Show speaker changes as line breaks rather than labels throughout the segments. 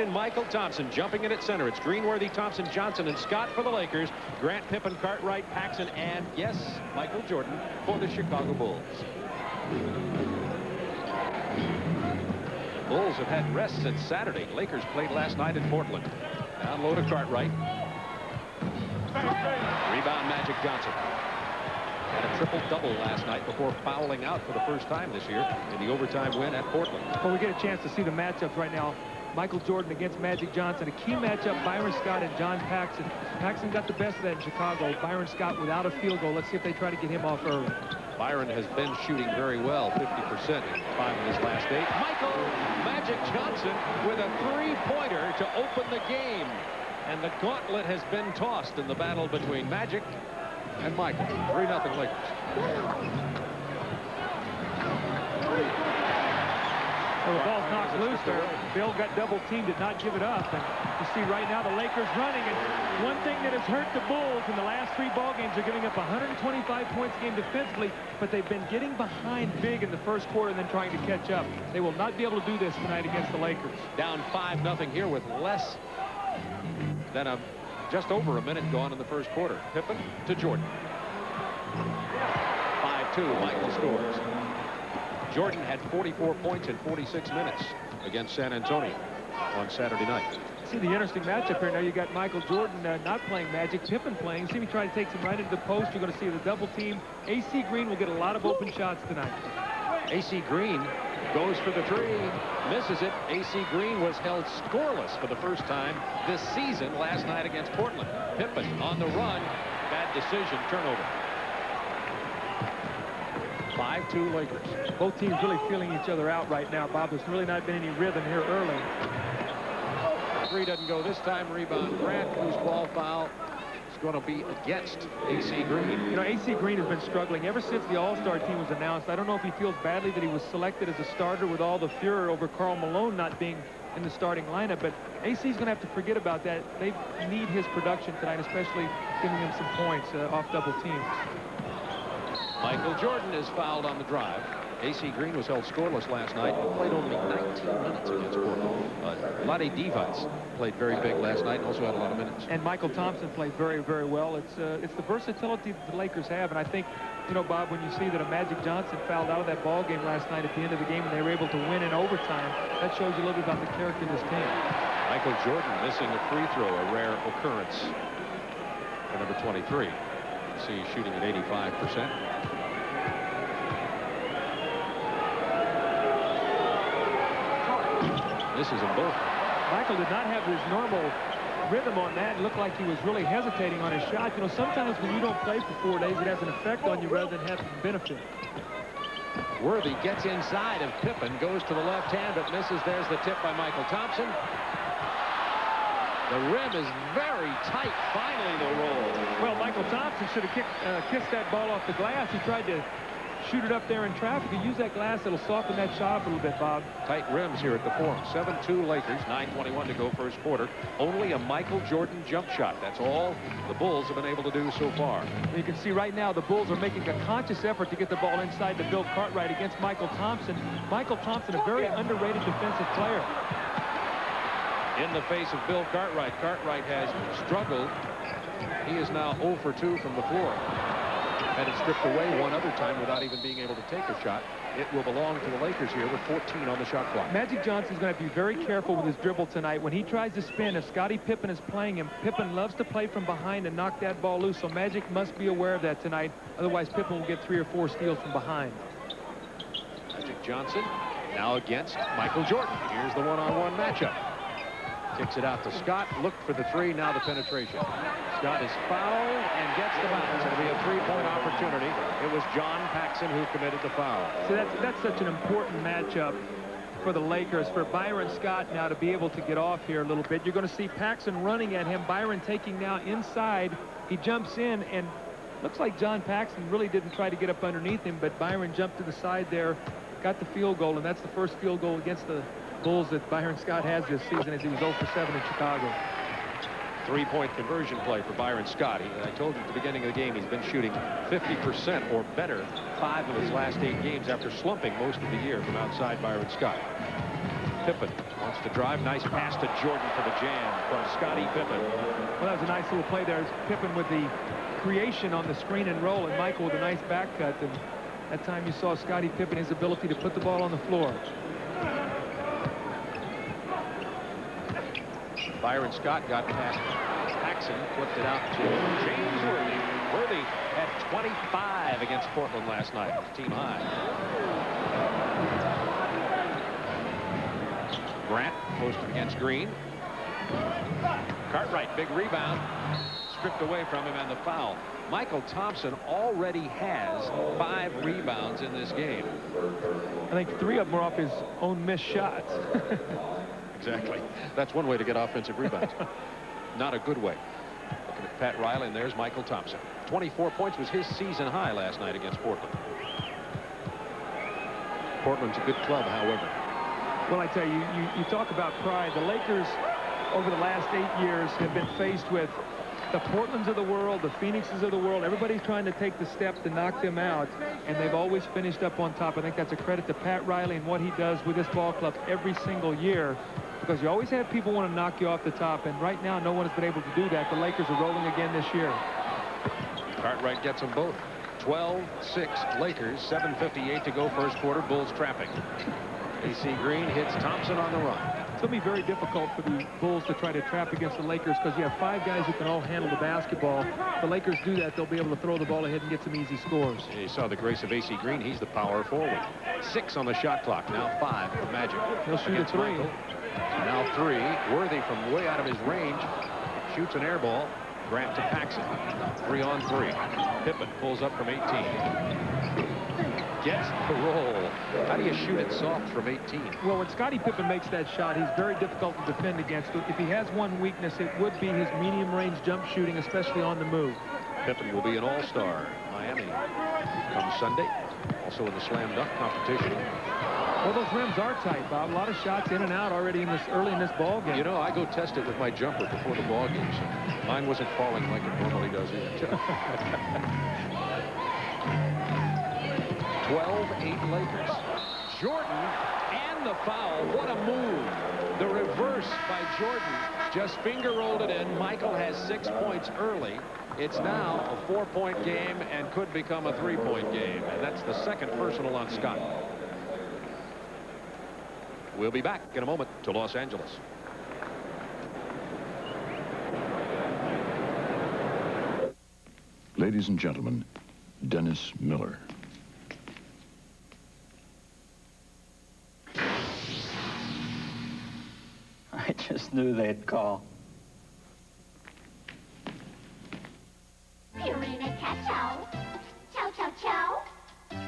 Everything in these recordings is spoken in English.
and Michael Thompson jumping in at center. It's Greenworthy, Thompson, Johnson, and Scott for the Lakers. Grant, Pippen, Cartwright, Paxson, and, yes, Michael Jordan for the Chicago Bulls. Bulls have had rest since Saturday. Lakers played last night in Portland. Down low to Cartwright. Rebound, Magic Johnson. Had a triple-double last night before fouling out for the first time this year in the overtime win at Portland.
Well, we get a chance to see the matchups right now. Michael Jordan against Magic Johnson. A key matchup, Byron Scott and John Paxson. Paxson got the best of that in Chicago. Byron Scott without a field goal. Let's see if they try to get him off early.
Byron has been shooting very well, 50% in 5 of his last 8. Michael Magic Johnson with a three-pointer to open the game. And the gauntlet has been tossed in the battle between Magic and Michael. 3-0 Lakers.
Well, the ball's knocked loose there. Bill got double teamed, did not give it up. And you see right now the Lakers running. And one thing that has hurt the Bulls in the last 3 ball games, they're giving up 125 points a game defensively, but they've been getting behind big in the first quarter and then trying to catch up. They will not be able to do this tonight against the Lakers.
Down 5-0 here with less than just over a minute gone in the first quarter. Pippen to Jordan. 5-2, Michael scores. Jordan had 44 points in 46 minutes against San Antonio on Saturday night.
See the interesting matchup here. Now you got Michael Jordan not playing Magic, Pippen playing. See me try to take him right into the post. You're going to see the double team. AC Green will get a lot of open shots tonight.
AC Green goes for the 3, misses it. AC Green was held scoreless for the first time this season last night against Portland. Pippen on the run, bad decision, turnover. 5-2 Lakers.
Both teams really feeling each other out right now, Bob. There's really not been any rhythm here early.
3 doesn't go this time. Rebound Grant, whose ball foul is going to be against AC Green.
You know, AC Green has been struggling ever since the All-Star team was announced. I don't know if he feels badly that he was selected as a starter with all the furor over Karl Malone not being in the starting lineup, but AC's going to have to forget about that. They need his production tonight, especially giving him some points off double teams.
Michael Jordan is fouled on the drive. AC Green was held scoreless last night and played only 19 minutes against Portland. Vlade Divac played very big last night and also had a lot of minutes.
And Michael Thompson played very, very well. It's the versatility that the Lakers have, and I think, you know, Bob, when you see that a Magic Johnson fouled out of that ball game last night at the end of the game and they were able to win in overtime, that shows you a little bit about the character of this team.
Michael Jordan missing a free throw, a rare occurrence for number 23. You see he's shooting at 85%. Misses them both.
Michael did not have his normal rhythm on that. It looked like he was really hesitating on his shot. You know, sometimes when you don't play for 4 days, it has an effect on you rather than have benefit.
Worthy gets inside of Pippen, goes to the left hand, but misses. There's the tip by Michael Thompson. The rim is very tight. Finally, the roll.
Well, Michael Thompson should have kissed that ball off the glass. He tried to shoot it up there in traffic. You use that glass, it'll soften that shot up a little bit, Bob.
Tight rims here at the Forum. 7-2 Lakers, 9:21 to go first quarter. Only a Michael Jordan jump shot. That's all the Bulls have been able to do so far.
You can see right now the Bulls are making a conscious effort to get the ball inside to Bill Cartwright against Michael Thompson. Michael Thompson, a very underrated defensive player.
In the face of Bill Cartwright, Cartwright has struggled. He is now 0 for 2 from the floor. Had it stripped away one other time without even being able to take a shot. It will belong to the Lakers here with 14 on the shot clock.
Magic Johnson's going to be very careful with his dribble tonight. When he tries to spin, if Scottie Pippen is playing him, Pippen loves to play from behind and knock that ball loose, so Magic must be aware of that tonight. Otherwise, Pippen will get 3 or 4 steals from behind.
Magic Johnson now against Michael Jordan. Here's the one-on-one matchup. Kicks it out to Scott. Looked for the 3. Now the penetration. Scott is fouled and gets the bounce. It'll be a 3-point opportunity. It was John Paxson who committed the foul.
So that's such an important matchup for the Lakers, for Byron Scott now to be able to get off here a little bit. You're going to see Paxson running at him. Byron taking now inside. He jumps in, and looks like John Paxson really didn't try to get up underneath him, but Byron jumped to the side there, got the field goal, and that's the first field goal against the Bulls that Byron Scott has this season, as he was 0 for 7 in Chicago.
3-point conversion play for Byron Scott. I told you at the beginning of the game he's been shooting 50% or better 5 of his last 8 games after slumping most of the year from outside Byron Scott. Pippen wants to drive. Nice pass to Jordan for the jam from Scottie Pippen.
Well, that was a nice little play there. Pippen with the creation on the screen and roll, and Michael with a nice back cut. And that time you saw Scottie Pippen, his ability to put the ball on the floor.
Byron Scott got past Paxson, flipped it out to James Worthy. Worthy had 25 against Portland last night. Team high. Grant posted against Green. Cartwright, big rebound. Stripped away from him, and the foul. Michael Thompson already has 5 rebounds in this game.
I think 3 of them are off his own missed shots.
Exactly. That's one way to get offensive rebounds. Not a good way. Looking at Pat Riley, and there's Michael Thompson. 24 points was his season high last night against Portland. Portland's a good club, however.
Well, I tell you, you talk about pride. The Lakers, over the last 8 years, have been faced with the Portlands of the world, the Phoenixes of the world. Everybody's trying to take the step to knock them out, and they've always finished up on top. I think that's a credit to Pat Riley and what he does with this ball club every single year, because you always have people want to knock you off the top, and right now no one has been able to do that. The Lakers are rolling again this year.
Cartwright gets them both. 12-6 Lakers, 7:58 to go first quarter. Bulls trapping. AC Green hits Thompson on the run.
It's going to be very difficult for the Bulls to try to trap against the Lakers because you have 5 guys who can all handle the basketball. If the Lakers do that, they'll be able to throw the ball ahead and get some easy scores.
You saw the grace of AC Green. He's the power forward. 6 on the shot clock. Now 5 for Magic.
He'll shoot a 3.
Michael. Now 3. Worthy from way out of his range. Shoots an air ball. Grant to Paxson. 3 on 3. Pippen pulls up from 18. Gets the roll. How do you shoot it soft from 18?
Well, when Scottie Pippen makes that shot, he's very difficult to defend against. If he has one weakness, it would be his medium-range jump shooting, especially on the move.
Pippen will be an all-star. Miami come Sunday. Also in the slam dunk competition.
Well, those rims are tight, Bob. A lot of shots in and out already early in this ball game.
You know, I go test it with my jumper before the ball game, so mine wasn't falling like it normally does either. 12-8 Lakers. Jordan and the foul. What a move. The reverse by Jordan. Just finger rolled it in. Michael has 6 points early. It's now a 4-point game and could become a 3-point game. And that's the second personal on Scott. We'll be back in a moment to Los Angeles.
Ladies and gentlemen, Dennis Miller.
I just knew they'd call.
Purina cat chow. Chow chow chow.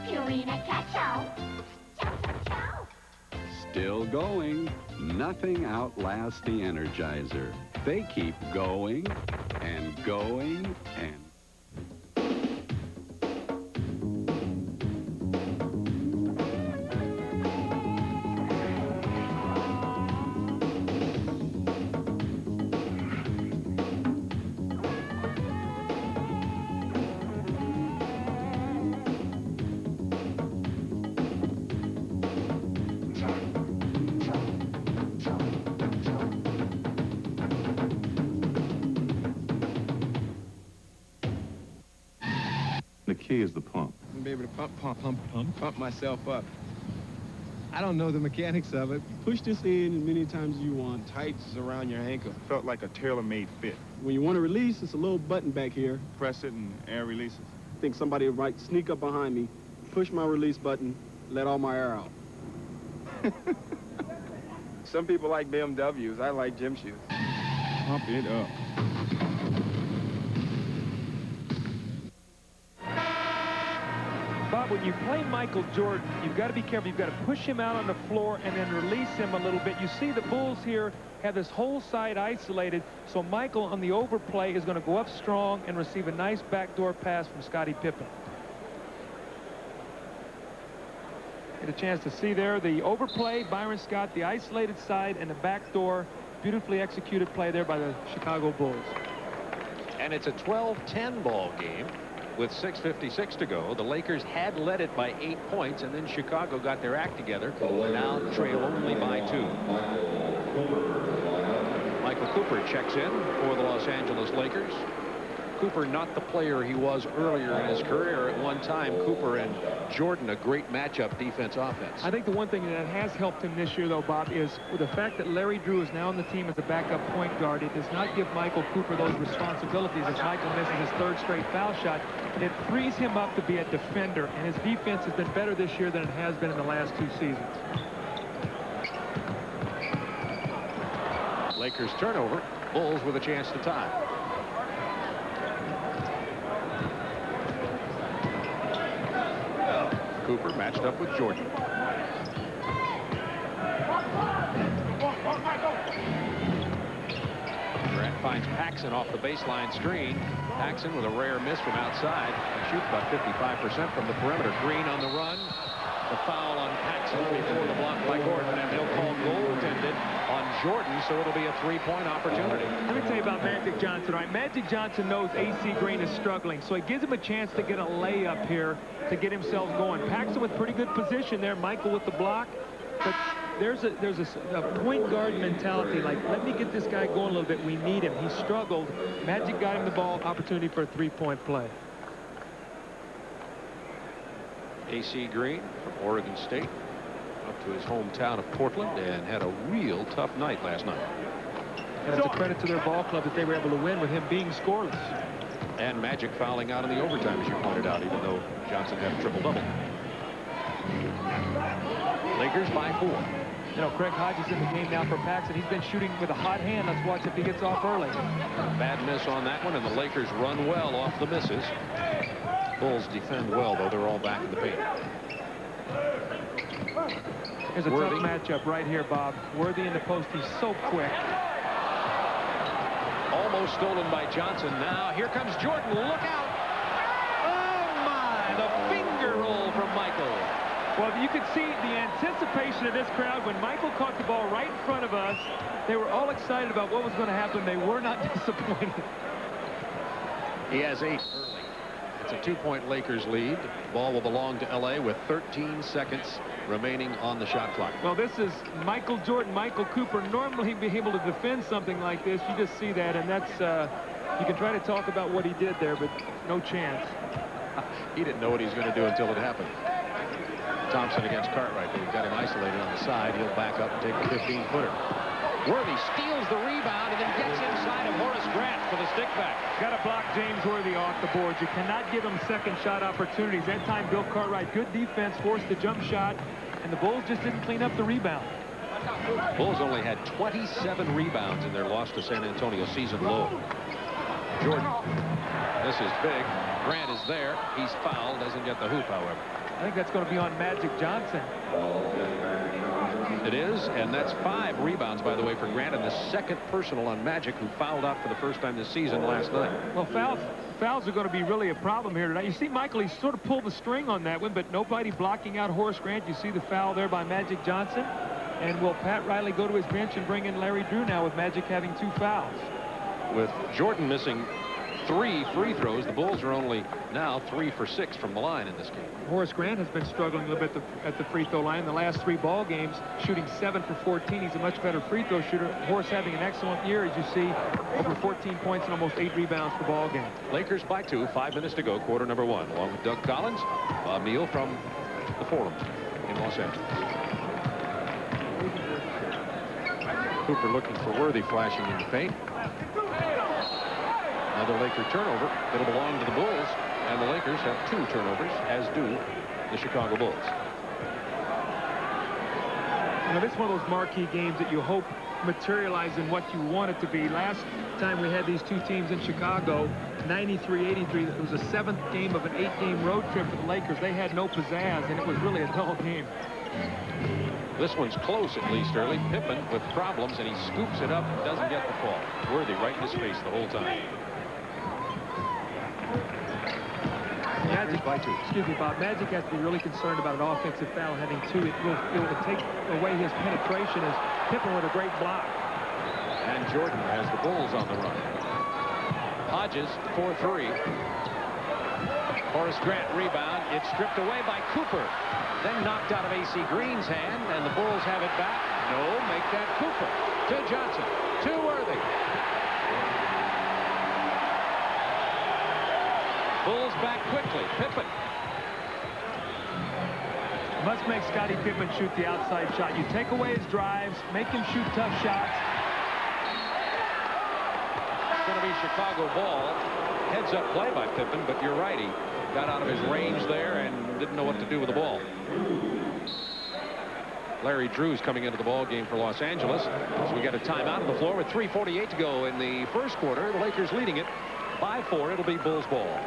Purina cat chow. Chow chow chow.
Still going. Nothing outlasts the Energizer. They keep going and going and...
The key is the pump.
Be able to pump myself up. I don't know the mechanics of it.
Push this in as many times as you want.
Tights around your ankle.
Felt like a tailor-made fit.
When you want to release, it's a little button back here.
Press it and air releases.
I think somebody might sneak up behind me, push my release button, let all my air out.
Some people like BMWs. I like gym shoes.
Pump it up.
Bob, when you play Michael Jordan, you've got to be careful. You've got to push him out on the floor and then release him a little bit. You see the Bulls here have this whole side isolated, so Michael on the overplay is going to go up strong and receive a nice backdoor pass from Scottie Pippen. Get a chance to see there the overplay, Byron Scott, the isolated side, and the backdoor. Beautifully executed play there by the Chicago Bulls.
And it's a 12-10 ball game. with 6:56 to go. The Lakers had led it by 8 points, and then Chicago got their act together. Now trail only by 2. Michael Cooper checks in for the Los Angeles Lakers. Cooper not the player he was earlier in his career. At one time, Cooper and Jordan, a great matchup defense-offense.
I think the one thing that has helped him this year, though, Bob, is with the fact that Larry Drew is now on the team as a backup point guard. It does not give Michael Cooper those responsibilities as Michael misses his 3rd straight foul shot. It frees him up to be a defender, and his defense has been better this year than it has been in the last 2 seasons.
Lakers turnover. Bulls with a chance to tie. Cooper matched up with Jordan. Grant finds Paxson off the baseline screen. Paxson with a rare miss from outside. He shoots about 55% from the perimeter. Green on the run. The foul on Paxson before the block by Gordon, and they'll call goaltended on Jordan, so it'll be a 3-point opportunity.
Let me tell you about Magic Johnson. Right, Magic Johnson knows A.C. Green is struggling, so it gives him a chance to get a layup here to get himself going. Paxson with pretty good position there. Michael with the block, but there's a point guard mentality. Like, let me get this guy going a little bit. We need him. He struggled. Magic got him the ball. Opportunity for a 3-point play.
A.C. Green from Oregon State up to his hometown of Portland and had a real tough night last night.
And it's a credit to their ball club that they were able to win with him being scoreless.
And Magic fouling out in the overtime, as you pointed out, even though Johnson had a triple-double. Lakers by 4.
You know, Craig Hodges in the game now for Paxson. He's been shooting with a hot hand. Let's watch if he gets off early.
Bad miss on that one, and the Lakers run well off the misses. Bulls defend well, though. They're all back in the paint.
Here's a tough matchup right here, Bob. Worthy in the post. He's so quick.
Almost stolen by Johnson. Now here comes Jordan. Look out. Oh, my. The finger roll from Michael.
Well, you could see the anticipation of this crowd when Michael caught the ball right in front of us. They were all excited about what was going to happen. They were not disappointed.
He has 8 early. It's a 2-point Lakers lead. Ball will belong to L.A. with 13 seconds remaining on the shot clock.
Well, this is Michael Jordan, Michael Cooper. Normally be able to defend something like this. You just see that, and that's you can try to talk about what he did there, but no chance.
He didn't know what he was going to do until it happened. Thompson against Cartwright. They've got him isolated on the side. He'll back up and take the 15-footer. Worthy steals the rebound and then gets inside of Horace Grant for the stick back.
Got to block James Worthy off the boards. You cannot give him second shot opportunities. That time, Bill Cartwright, good defense, forced the jump shot, and the Bulls just didn't clean up the rebound.
Bulls only had 27 rebounds in their loss to San Antonio, season low. Jordan. This is big. Grant is there. He's fouled. Doesn't get the hoop, however.
I think that's going to be on Magic Johnson.
It is, and that's 5 rebounds, by the way, for Grant, and the second personal on Magic, who fouled out for the first time this season last night.
Well, fouls are going to be really a problem here tonight. You see Michael, he sort of pulled the string on that one, but nobody blocking out Horace Grant. You see the foul there by Magic Johnson. And will Pat Riley go to his bench and bring in Larry Drew now with Magic having 2 fouls?
With Jordan missing 3 free throws, the Bulls are only now 3 for 6 from the line in this game.
Horace Grant has been struggling a little bit at the free throw line. The last 3 ball games, shooting 7 for 14. He's a much better free throw shooter. Horace having an excellent year, as you see, over 14 points and almost 8 rebounds per ball game.
Lakers by 2, 5 minutes to go, quarter number 1. Along with Doug Collins, Bob Neal from the Forum in Los Angeles. Cooper looking for Worthy, flashing in the paint. Another Laker turnover. It'll belong to the Bulls, and the Lakers have 2 turnovers, as do the Chicago Bulls.
You know, this is one of those marquee games that you hope materialize in what you want it to be. Last time we had these 2 teams in Chicago, 93-83, it was the 7th game of an 8-game road trip for the Lakers. They had no pizzazz, and it was really a dull game.
This one's close, at least early. Pippen with problems, and he scoops it up and doesn't get the fall. Worthy right in his face the whole time.
Magic,
by 2.
Excuse me, Bob. Magic has to be really concerned about an offensive foul having 2. It will take away his penetration as Pippen with a great block.
And Jordan has the Bulls on the run. Hodges, 4-3. Horace Grant rebound. It's stripped away by Cooper. Then knocked out of A.C. Green's hand, and the Bulls have it back. No, make that Cooper. To Johnson. To Worthy. Bulls back quickly. Pippen.
Must make Scottie Pippen shoot the outside shot. You take away his drives, make him shoot tough shots.
It's going to be Chicago ball. Heads-up play by Pippen, but you're right. He got out of his range there and didn't know what to do with the ball. Larry Drew's coming into the ball game for Los Angeles. So we got a timeout on the floor with 3:48 to go in the first quarter. The Lakers leading it by 4. It'll be Bulls ball.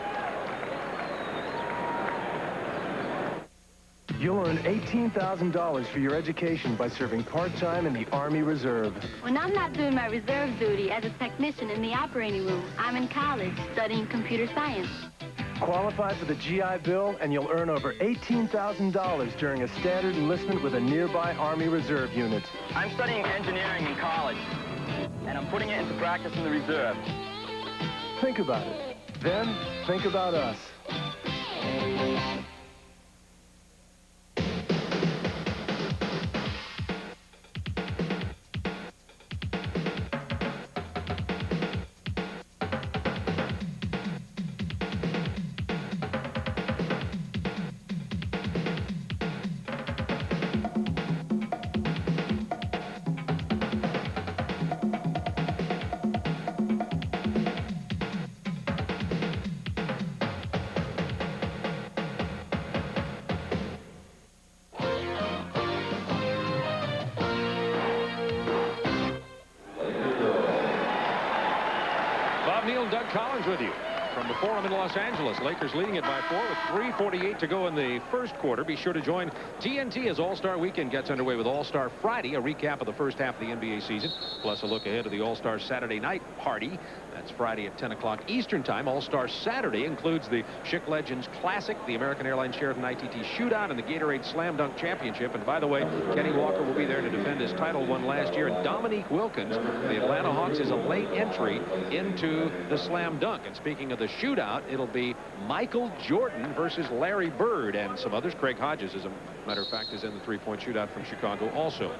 You'll earn $18,000 for your education by serving part-time in the Army Reserve.
When I'm not doing my reserve duty as a technician in the operating room, I'm in college studying computer science.
Qualify for the GI Bill, and you'll earn over $18,000 during a standard enlistment with a nearby Army Reserve unit.
I'm studying engineering in college, and I'm putting it into practice in the reserve.
Think about it. Then, think about us.
Doug Collins with you from the Forum in Los Angeles. Lakers leading it by 4 with 3:48 to go in the first quarter. Be sure to join TNT as All-Star Weekend gets underway with All-Star Friday, a recap of the first half of the NBA season, plus a look ahead to the All-Star Saturday night party. That's Friday at 10 o'clock Eastern Time. All-Star Saturday includes the Schick Legends Classic, the American Airlines Sheraton ITT Shootout, and the Gatorade Slam Dunk Championship. And by the way, Kenny Walker will be there to defend his title won last year. And Dominique Wilkins, the Atlanta Hawks, is a late entry into the Slam Dunk. And speaking of the shootout, it'll be Michael Jordan versus Larry Bird and some others. Craig Hodges, as a matter of fact, is in the three-point shootout from Chicago also.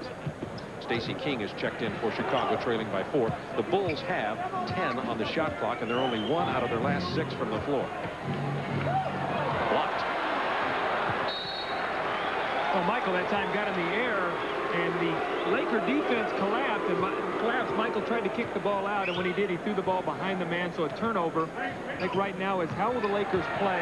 Stacey King is checked in for Chicago, trailing by 4. The Bulls have 10 on the shot clock, and they're only 1 out of their last 6 from the floor. Blocked.
Well, Michael that time got in the air, and the Laker defense collapsed. Michael tried to kick the ball out, and when he did, he threw the ball behind the man, so a turnover. I think right now is how will the Lakers play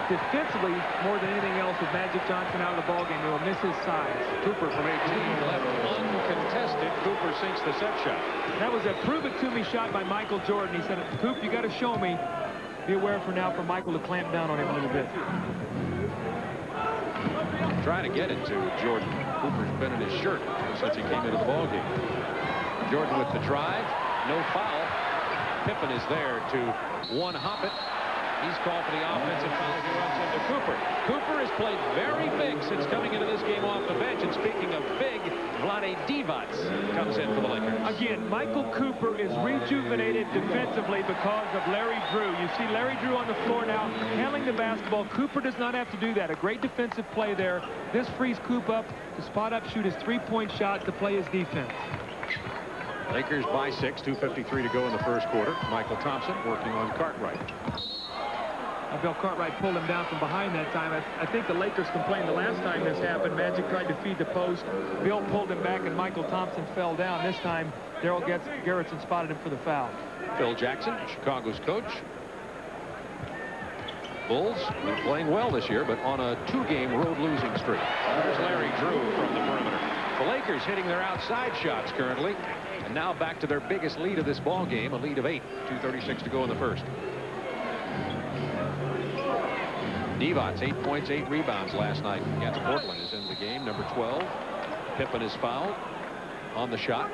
defensively more than anything else with Magic Johnson out of the ball game. They will miss his size.
Cooper from 18 left uncontested. Cooper sinks the set shot.
That was a prove-it-to-me shot by Michael Jordan. He said, Coop, you got to show me. Be aware for now for Michael to clamp down on him a little bit.
Trying to get it to Jordan. Cooper's been in his shirt since he came into the ball game. Jordan with the drive. No foul. Pippen is there to one-hop it. He's called for the offensive foul. He runs into Cooper. Cooper has played very big since coming into this game off the bench. And speaking of big, Vlade Divac comes in for the Lakers.
Again, Michael Cooper is rejuvenated defensively because of Larry Drew. You see Larry Drew on the floor now handling the basketball. Cooper does not have to do that. A great defensive play there. This frees Coop up to spot up, shoot his three-point shot to play his defense.
Lakers by 6, 2:53 to go in the first quarter. Michael Thompson working on Cartwright.
Bill Cartwright pulled him down from behind that time. I think the Lakers complained the last time this happened. Magic tried to feed the post. Bill pulled him back, and Michael Thompson fell down. This time, Daryl Gerritsen spotted him for the foul.
Phil Jackson, Chicago's coach. Bulls been playing well this year, but on a 2-game road losing streak. There's Larry Drew from the perimeter. The Lakers hitting their outside shots currently, and now back to their biggest lead of this ball game, a lead of 8. 2:36 to go in the first. Divac, 8 points, 8 rebounds last night against Portland, is in the game. Number 12. Pippen is fouled on the shot.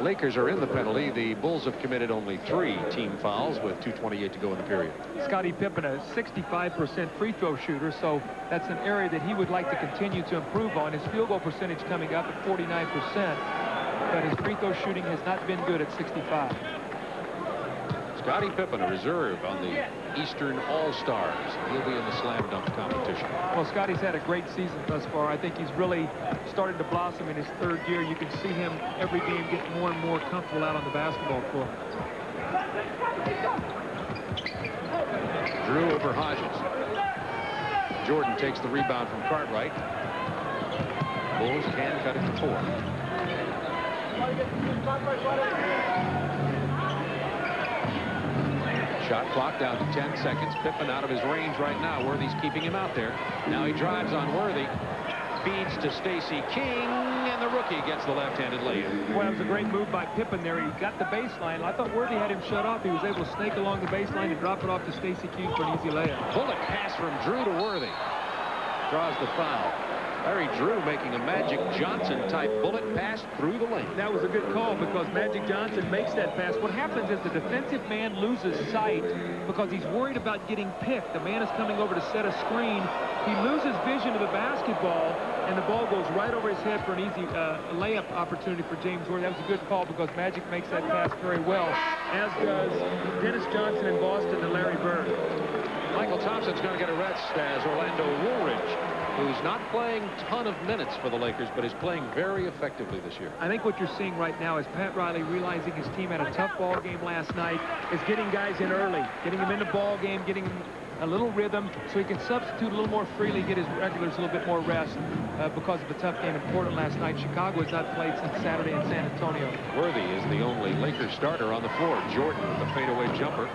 Lakers are in the penalty. The Bulls have committed only 3 team fouls with 2:28 to go in the period.
Scottie Pippen, a 65% free throw shooter, so that's an area that he would like to continue to improve on. His field goal percentage coming up at 49%, but his free throw shooting has not been good at 65%.
Scottie Pippen, a reserve on the Eastern All-Stars. He'll be in the slam dunk competition.
Well, Scotty's had a great season thus far. I think he's really started to blossom in his third year. You can see him every game get more and more comfortable out on the basketball court.
Drew over Hodges. Jordan takes the rebound from Cartwright. Bulls can cut it to 4. Shot clock down to 10 seconds. Pippen out of his range right now. Worthy's keeping him out there. Now he drives on Worthy. Feeds to Stacey King, and the rookie gets the left-handed layup.
Well, it was a great move by Pippen there. He got the baseline. I thought Worthy had him shut off. He was able to snake along the baseline and drop it off to Stacey King for an easy layup.
Bullet pass from Drew to Worthy. Draws the foul. Larry Drew making a Magic Johnson-type bullet pass through the lane.
That was a good call because Magic Johnson makes that pass. What happens is the defensive man loses sight because he's worried about getting picked. The man is coming over to set a screen. He loses vision of the basketball, and the ball goes right over his head for an easy layup opportunity for James Worthy. That was a good call because Magic makes that pass very well, as does Dennis Johnson in Boston and Larry Bird.
Michael Thompson's going to get a rest as Orlando Woolridge, who's not playing a ton of minutes for the Lakers, but is playing very effectively this year.
I think what you're seeing right now is Pat Riley realizing his team had a tough ball game last night, is getting guys in early, getting them in the ball game, getting them a little rhythm so he can substitute a little more freely, get his regulars a little bit more rest because of the tough game in Portland last night. Chicago has not played since Saturday in San Antonio.
Worthy is the only Lakers starter on the floor. Jordan with the fadeaway jumper.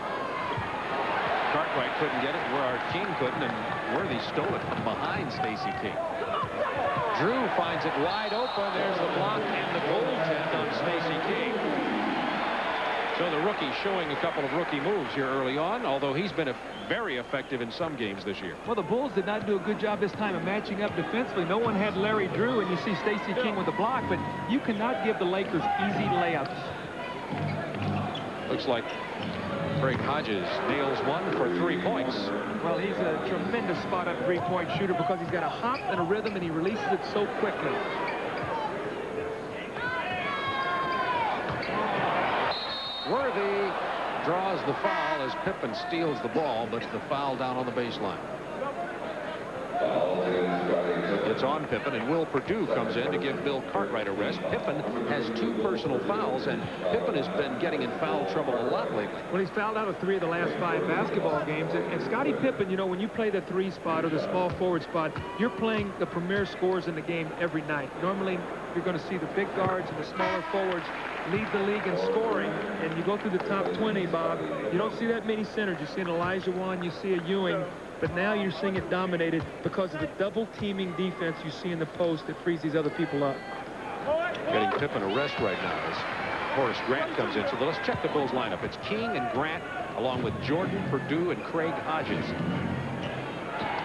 Cartwright couldn't get it, Gerard King couldn't, and Worthy stole it from behind Stacey King. Drew finds it wide open. There's the block and the goaltend on Stacey King. So the rookie showing a couple of rookie moves here early on, although he's been very effective in some games this year.
Well, the Bulls did not do a good job this time of matching up defensively. No one had Larry Drew, and you see Stacey King with the block, but you cannot give the Lakers easy layups.
Looks like Craig Hodges nails one for 3 points.
Well, he's a tremendous spot-up three-point shooter because he's got a hop and a rhythm, and he releases it so quickly.
Worthy draws the foul as Pippen steals the ball, but the foul down on the baseline. It's on Pippen, and Will Perdue comes in to give Bill Cartwright a rest. Pippen has 2 personal fouls, and Pippen has been getting in foul trouble a lot lately.
Well, he's fouled out of 3 of the last 5 basketball games. And Scottie Pippen, you know, when you play the 3 spot or the small forward spot, you're playing the premier scorers in the game every night. Normally, you're going to see the big guards and the smaller forwards lead the league in scoring. And you go through the top 20, Bob, you don't see that many centers. You see an Elijah Wan, you see a Ewing. But now you're seeing it dominated because of the double-teaming defense you see in the post that frees these other people up.
Getting Pippen a rest right now as Horace Grant comes in. So let's check the Bulls lineup. It's King and Grant along with Jordan, Perdue, and Craig Hodges.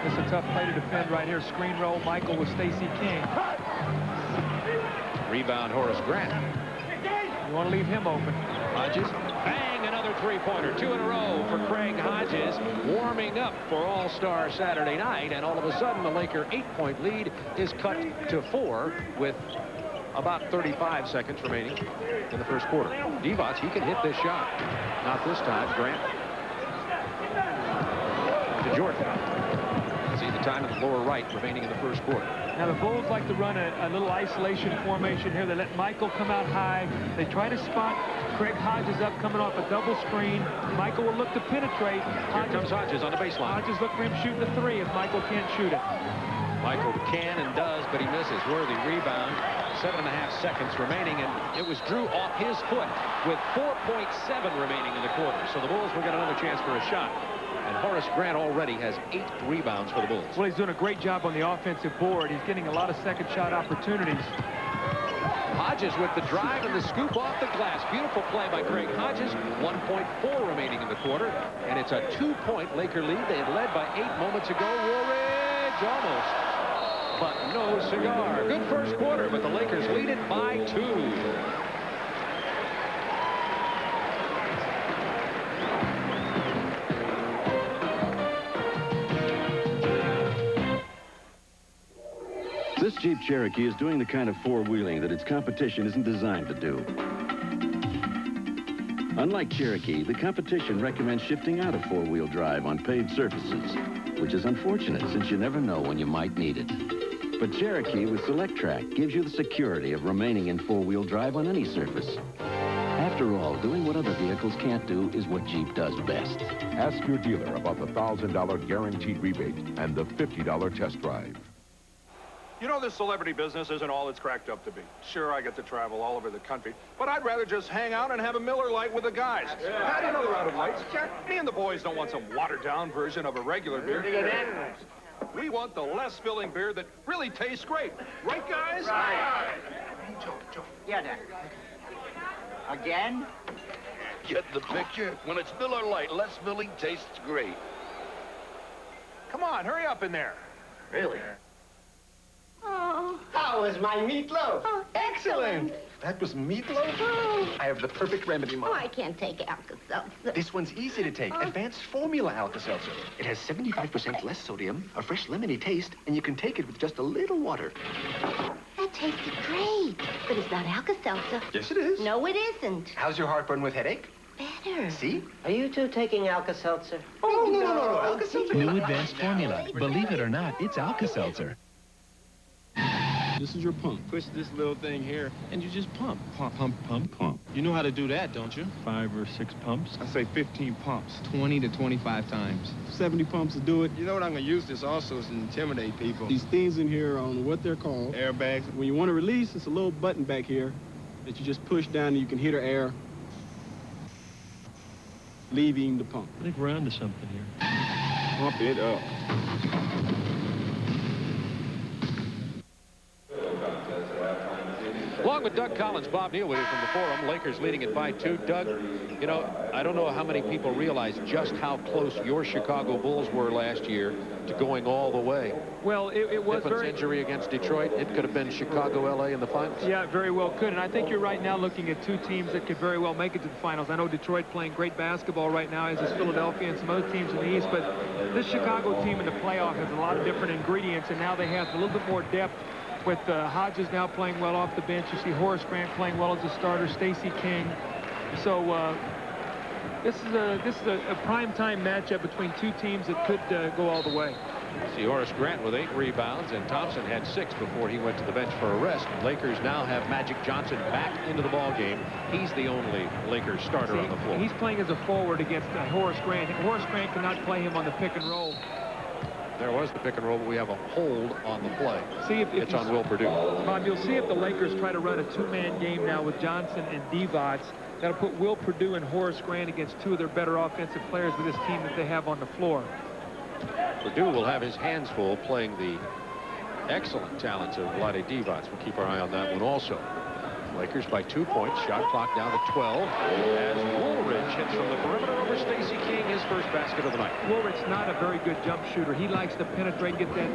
This is a tough play to defend right here. Screen roll, Michael with Stacey King.
Rebound, Horace Grant.
You want to leave him open.
Hodges, bang, another three-pointer. 2 in a row for Craig Hodges, warming up for All-Star Saturday night, and all of a sudden the Laker 8-point lead is cut to 4 with about 35 seconds remaining in the first quarter. Divac, he can hit this shot. Not this time. Grant to Jordan. See the time in the lower right remaining in the first quarter.
Now the Bulls like to run a little isolation formation here. They let Michael come out high. They try to spot Craig Hodges up coming off a double screen. Michael will look to penetrate.
Here comes Hodges on the baseline.
Hodges look for him shooting the 3 if Michael can't shoot it.
Michael can and does, but he misses. Worthy rebound. 7.5 seconds remaining, and it was Drew off his foot with 4.7 remaining in the quarter. So the Bulls will get another chance for a shot. And Horace Grant already has 8 rebounds for the Bulls.
Well, he's doing a great job on the offensive board. He's getting a lot of second shot opportunities.
Hodges with the drive and the scoop off the glass. Beautiful play by Craig Hodges. 1.4 remaining in the quarter. And it's a 2-point Laker lead. They had led by 8 moments ago. Woolridge almost. But no cigar. Good first quarter, but the Lakers lead it by 2.
This Jeep Cherokee is doing the kind of four-wheeling that its competition isn't designed to do. Unlike Cherokee, the competition recommends shifting out of four-wheel drive on paved surfaces, which is unfortunate since you never know when you might need it. But Cherokee with SelectTrack gives you the security of remaining in four-wheel drive on any surface. After all, doing what other vehicles can't do is what Jeep does best.
Ask your dealer about the $1,000 guaranteed rebate and the $50 test drive.
You know, this celebrity business isn't all it's cracked up to be. Sure, I get to travel all over the country, but I'd rather just hang out and have a Miller Lite with the guys. Had another round of lights, check. Me and the boys don't want some watered-down version of a regular beer. We want the less-filling beer that really tastes great. Right, guys? Right. Hey, Joe.
Yeah, Dad. Again?
Get the picture? When it's Miller Lite, less filling tastes great.
Come on, hurry up in there.
Really?
Oh.
How is my meatloaf?
Oh, excellent.
That was meatloaf?
Oh.
I have the perfect remedy, Mom.
Oh, I can't take Alka-Seltzer.
This one's easy to take. Advanced Formula Alka-Seltzer. It has 75% less sodium, a fresh lemony taste, and you can take it with just a little water.
That tasted great. But it's not Alka-Seltzer.
Yes, it is.
No, it isn't.
How's your heartburn with headache?
Better.
See?
Are you two taking Alka-Seltzer?
Oh, no. Alka-Seltzer.
New Advanced Formula. Believe it or not, it's Alka-Seltzer.
This is your pump.
Push this little thing here, and you just pump.
Pump.
You know how to do that, don't you?
5 or 6 pumps. I say 15 pumps.
20 to 25 times.
70 pumps to do it.
You know what I'm going to use this also is to intimidate people.
These things in here, I don't know what they're called.
Airbags.
When you want to release, it's a little button back here that you just push down and you can hear air leaving the pump.
I think we're onto something here. Pump it up.
Along with Doug Collins, Bob Neal with you from the Forum. Lakers leading it by 2. Doug, you know, I don't know how many people realize just how close your Chicago Bulls were last year to going all the way.
Well, it was
Pippen's injury against Detroit, it could have been Chicago, L.A. in the finals.
Yeah, it very well could. And I think you're right now looking at two teams that could very well make it to the finals. I know Detroit playing great basketball right now, as is Philadelphia and some other teams in the East. But this Chicago team in the playoff has a lot of different ingredients, and now they have a little bit more depth with Hodges now playing well off the bench. You see Horace Grant playing well as a starter, Stacey King. So this is a prime-time matchup between two teams that could go all the way.
See Horace Grant with 8 rebounds, and Thompson had 6 before he went to the bench for a rest. Lakers now have Magic Johnson back into the ball game. He's the only Lakers starter on the floor.
He's playing as a forward against Horace Grant. Horace Grant cannot play him on the pick and roll.
There was the pick and roll, but we have a hold on the play.
See if
it's on Will Perdue.
Bob, you'll see if the Lakers try to run a 2-man game now with Johnson and Divac. That'll put Will Perdue and Horace Grant against 2 of their better offensive players with this team that they have on the floor.
Perdue will have his hands full playing the excellent talents of Vlade Divac. We'll keep our eye on that one also. Lakers by 2 points. Shot clock down to 12 as Woolridge hits from the perimeter over Stacey King, his first basket of the night.
Woolridge's not a very good jump shooter. He likes to penetrate, get that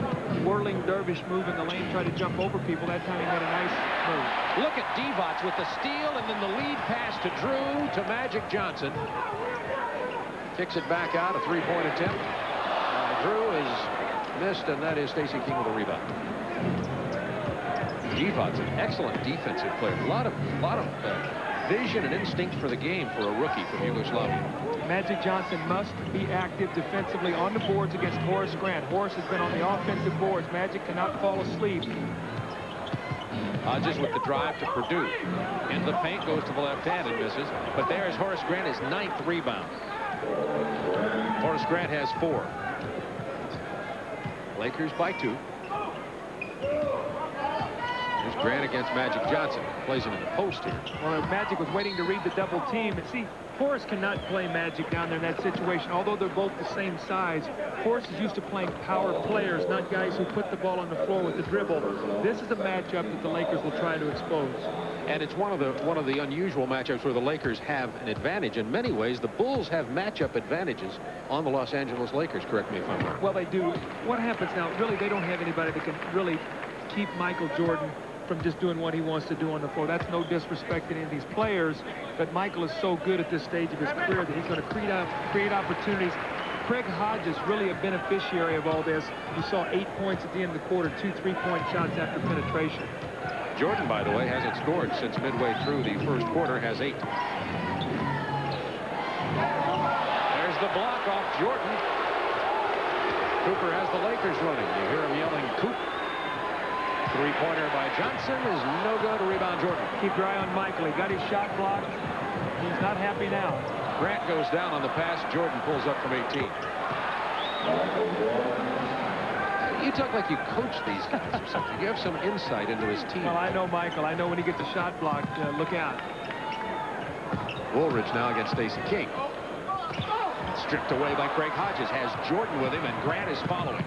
whirling dervish move in the lane, try to jump over people. That time he made a nice move.
Look at Divac with the steal, and then the lead pass to Drew to Magic Johnson. Kicks it back out, a 3-point attempt. Drew is missed, and that is Stacey King with a rebound. Divac's an excellent defensive player. A lot of vision and instinct for the game for a rookie from Yugoslavia.
Magic Johnson must be active defensively on the boards against Horace Grant. Horace has been on the offensive boards. Magic cannot fall asleep.
Hodges with the drive to Perdue. In the paint, goes to the left hand and misses. But there is Horace Grant, his 9th rebound. Horace Grant has 4. Lakers by 2. Here's Grant against Magic Johnson. Plays him in the post here.
Well, Magic was waiting to read the double team. And see, Horace cannot play Magic down there in that situation. Although they're both the same size, Horace is used to playing power players, not guys who put the ball on the floor with the dribble. This is a matchup that the Lakers will try to expose.
And it's one of the unusual matchups where the Lakers have an advantage. In many ways, the Bulls have matchup advantages on the Los Angeles Lakers. Correct me if I'm wrong.
Well, they do. What happens now, really, they don't have anybody that can really keep Michael Jordan from just doing what he wants to do on the floor. That's no disrespect to any of these players, but Michael is so good at this stage of his career that he's going to create opportunities. Craig Hodges really a beneficiary of all this. You saw 8 points at the end of the quarter, 2 3-point shots after penetration.
Jordan, by the way, hasn't scored since midway through the first quarter, has 8. block off Jordan. Cooper has the Lakers running. You hear him yelling, Coop. Three-pointer by Johnson is no good. To rebound Jordan.
Keep your eye on Michael. He got his shot blocked. He's not happy now.
Grant goes down on the pass. Jordan pulls up from 18. You talk like you coach these guys or something. You have some insight into his team.
Well, I know Michael. I know when he gets a shot blocked, look out.
Woolridge now against Stacey King. Stripped away by Craig Hodges. Has Jordan with him, and Grant is following.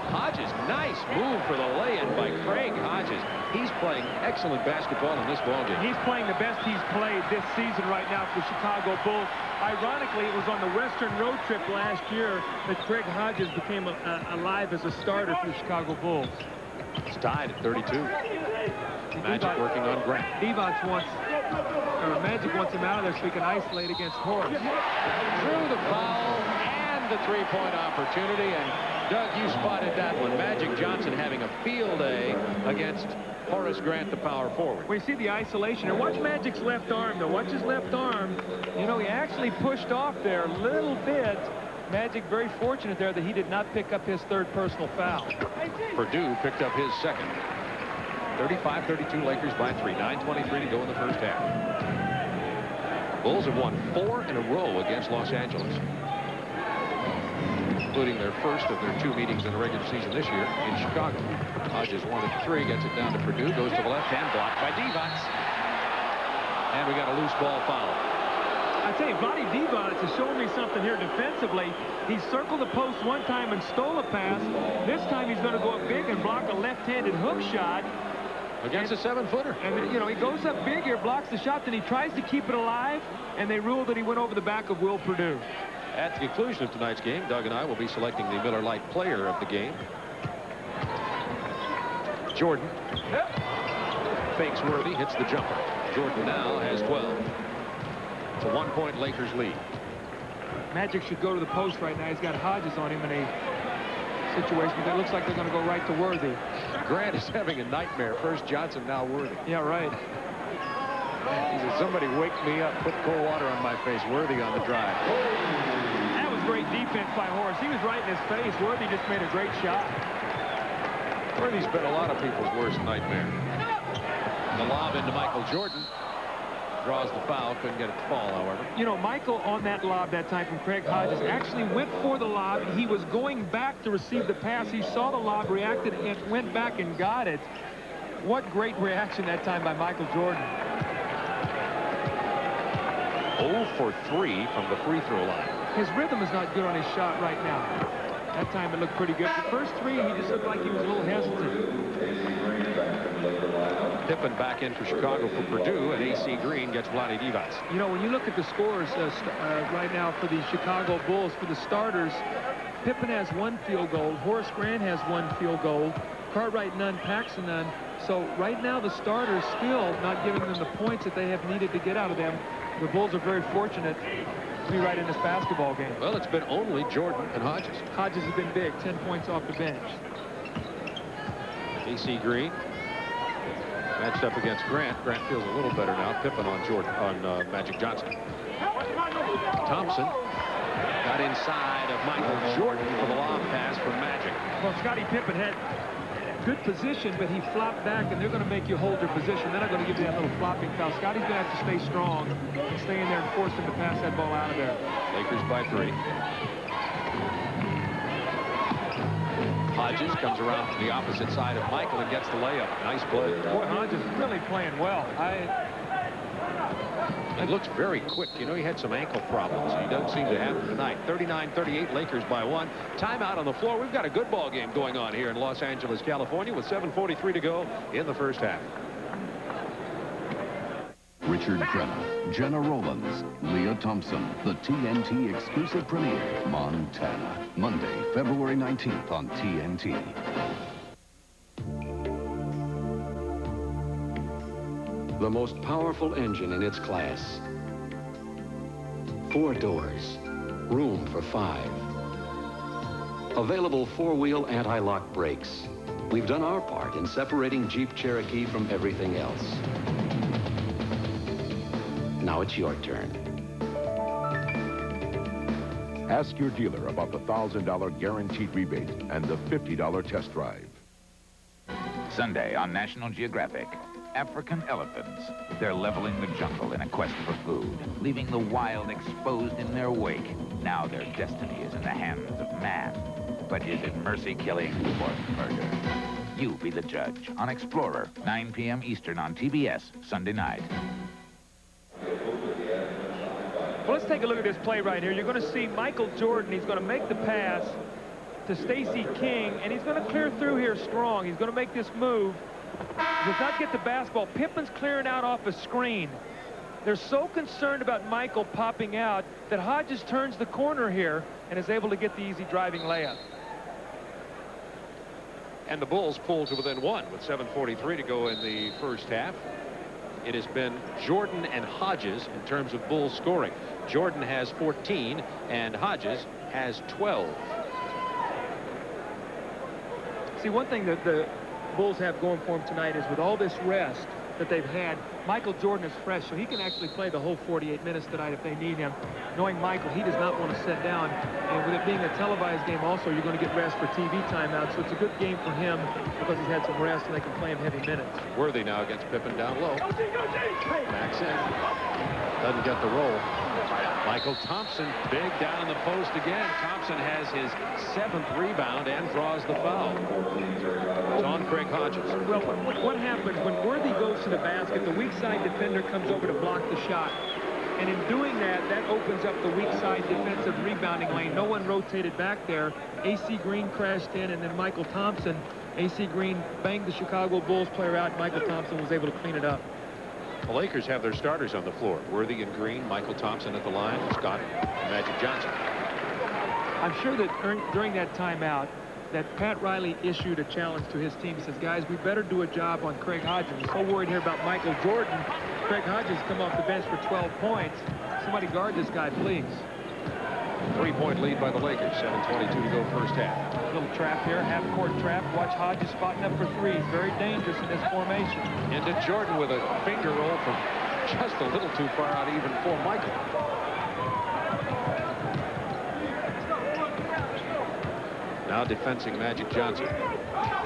Hodges, nice move for the lay-in by Craig Hodges. He's playing excellent basketball in this ballgame.
He's playing the best he's played this season right now for the Chicago Bulls. Ironically, it was on the Western road trip last year that Craig Hodges became alive as a starter for the Chicago Bulls.
It's tied at 32. Magic working on Grant.
Magic wants him out of there so he can isolate against Horace.
Through the foul and the three-point opportunity, and Doug, you spotted that one. Magic Johnson having a field day against Horace Grant, the power forward.
We see the isolation. And watch Magic's left arm, though. Watch his left arm. You know, he actually pushed off there a little bit. Magic very fortunate there that he did not pick up his third personal foul.
Purdue picked up his second. 35-32 Lakers by 3. 9:23 to go in the first half. Bulls have won 4 in a row against Los Angeles, including their first of their 2 meetings in the regular season this year in Chicago. Hodges wanted 3, gets it down to Purdue, goes to the left hand, blocked by Divac. And we got a loose ball foul.
I tell you, Vlade Divac is showing me something here defensively. He circled the post one time and stole a pass. This time he's going to go up big and block a left-handed hook shot.
Against a 7-footer.
And, you know, he goes up big here, blocks the shot, then he tries to keep it alive, and they rule that he went over the back of Will Purdue.
At the conclusion of tonight's game, Doug and I will be selecting the Miller Lite player of the game. Jordan fakes Worthy, hits the jumper. Jordan now has 12. It's a 1-point Lakers lead.
Magic should go to the post right now. He's got Hodges on him in a situation that looks like they're going to go right to Worthy.
Grant is having a nightmare. First Johnson, now Worthy.
Yeah, right.
He said, somebody wake me up, put cold water on my face. Worthy on the drive.
That was great defense by Horace. He was right in his face. Worthy just made a great shot.
Worthy's been a lot of people's worst nightmare. The lob into Michael Jordan. Draws the foul, couldn't get it to fall, however.
You know, Michael on that lob that time from Craig Hodges actually went for the lob. He was going back to receive the pass. He saw the lob, reacted, and went back and got it. What great reaction that time by Michael Jordan.
0 for 3 from the free throw line.
His rhythm is not good on his shot right now. That time it looked pretty good. The first 3, he just looked like he was a little hesitant.
Pippen back in for Chicago for Purdue, and AC Green gets Vlade Divac.
You know, when you look at the scores right now for the Chicago Bulls, for the starters, Pippen has 1 field goal, Horace Grant has 1 field goal, Cartwright none, Paxson none. So right now the starters still not giving them the points that they have needed to get out of them. The Bulls are very fortunate to be right in this basketball game.
Well, it's been only Jordan and Hodges.
Hodges has been big, 10 points off the bench.
AC Green matched up against Grant. Grant feels a little better now. Pippen on Magic Johnson. Thompson got inside of Michael Jordan for the lob pass from Magic.
Well, Scottie Pippen had good position, but he flopped back, and they're going to make you hold your position. They're not going to give you that little flopping foul. Scottie's going to have to stay strong and stay in there and force him to pass that ball out of there.
Lakers by 3. Hodges comes around to the opposite side of Michael and gets the layup. Nice play.
Boy, Hodges is really playing well.
It looks very quick. You know, he had some ankle problems. He doesn't seem to have them tonight. 39-38, Lakers by 1. Timeout on the floor. We've got a good ball game going on here in Los Angeles, California, with 7:43 to go in the first half.
Richard Crenna, Jenna Rollins, Leah Thompson, the TNT exclusive premiere, Montana. Monday, February 19th on TNT.
The most powerful engine in its class. 4 doors, room for 5. Available 4-wheel anti-lock brakes. We've done our part in separating Jeep Cherokee from everything else. Now it's your turn.
Ask your dealer about the $1,000 guaranteed rebate and the $50 test drive.
Sunday on National Geographic. African elephants. They're leveling the jungle in a quest for food, leaving the wild exposed in their wake. Now their destiny is in the hands of man. But is it mercy killing or murder? You be the judge on Explorer, 9 p.m. Eastern on TBS, Sunday night.
Well, let's take a look at this play right here. You're going to see Michael Jordan. He's going to make the pass to Stacey King, and he's going to clear through here strong. He's going to make this move. Does not get the basketball. Pippen's clearing out off a screen. They're so concerned about Michael popping out that Hodges turns the corner here and is able to get the easy driving layup.
And the Bulls pull to within one with 7:43 to go in the first half. It has been Jordan and Hodges in terms of Bulls scoring. Jordan has 14 and Hodges has 12.
See, one thing that the Bulls have going for him tonight is with all this rest that they've had, Michael Jordan is fresh, so he can actually play the whole 48 minutes tonight if they need him. Knowing Michael, he does not want to sit down, and with it being a televised game also, you're going to get rest for TV timeout, so it's a good game for him because he's had some rest and they can play him heavy minutes.
Worthy now against Pippen down low. Backs in. Doesn't get the roll. Michael Thompson, big down in the post again. Thompson has his 7th rebound and draws the foul. It's on Craig Hodges.
Well, what happens when Worthy goes to the basket, the weak side defender comes over to block the shot. And in doing that, that opens up the weak side defensive rebounding lane. No one rotated back there. A.C. Green crashed in, and then Michael Thompson. A.C. Green banged the Chicago Bulls player out. Michael Thompson was able to clean it up.
The Lakers have their starters on the floor. Worthy and Green, Michael Thompson at the line, Scott, Magic Johnson.
I'm sure that during that timeout that Pat Riley issued a challenge to his team. He says, guys, we better do a job on Craig Hodges. I'm so worried here about Michael Jordan. Craig Hodges come off the bench for 12 points. Somebody guard this guy, please.
3-point lead by the Lakers. 7:22 to go first half.
Little trap here, half-court trap. Watch Hodges spotting up for threes. Very dangerous in this formation.
Into Jordan with a finger roll from just a little too far out even for Michael. Now defensing Magic Johnson.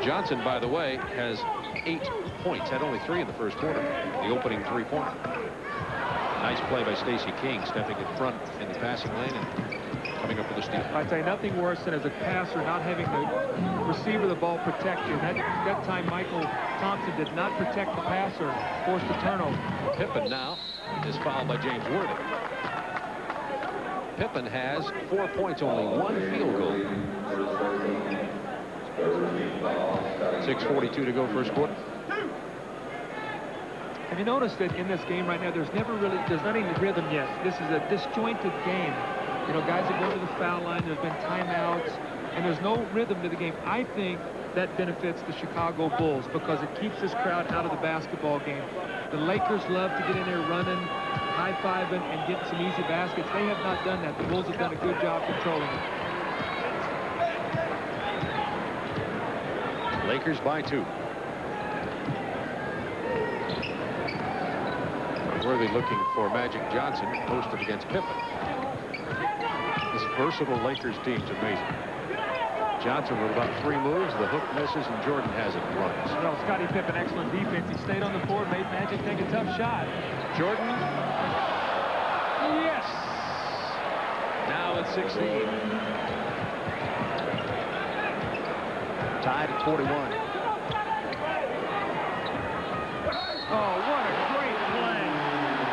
Johnson, by the way, has 8 points. Had only 3 in the first quarter. The opening 3-pointer. Nice play by Stacey King, stepping in front in the passing lane and coming up with a steal.
I'd say nothing worse than as a passer not having the receiver the ball protected. That time Michael Thompson did not protect the passer, forced a turnover.
Pippen now is fouled by James Worthy. Pippen has 4 points, only 1 field goal. 6:42 to go first quarter.
Have you noticed that in this game right now, there's not any rhythm yet. This is a disjointed game. You know, guys are going to the foul line. There's been timeouts, and there's no rhythm to the game. I think that benefits the Chicago Bulls because it keeps this crowd out of the basketball game. The Lakers love to get in there running, high-fiving, and getting some easy baskets. They have not done that. The Bulls have done a good job controlling it.
Lakers by 2. Worthy looking for Magic Johnson, posted against Pippen. This versatile Lakers team's amazing. Johnson with about 3 moves. The hook misses, and Jordan has it and runs.
Well, Scottie Pippen, excellent defense. He stayed on the floor, made Magic take a tough shot.
Jordan. Yes. Now it's 16. Tied at 41.
Oh, what a great play.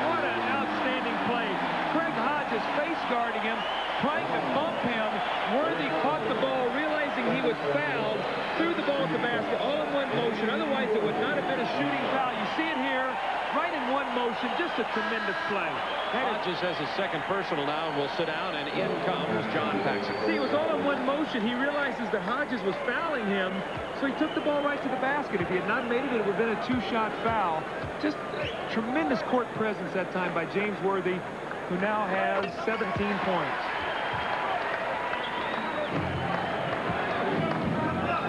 What an outstanding play. Craig Hodges face guarding him, trying to bump him. Worthy caught the ball, realizing he was fouled, threw the ball at the basket, all in one motion. Otherwise, it would not have been a shooting foul. You see it here, right in one motion. Just a tremendous play.
Hodges has his second personal now and will sit down, and in comes John Paxson.
See, it was all in one motion. He realizes that Hodges was fouling him, so he took the ball right to the basket. If he had not made it, it would have been a 2-shot foul. Just tremendous court presence that time by James Worthy, who now has 17 points.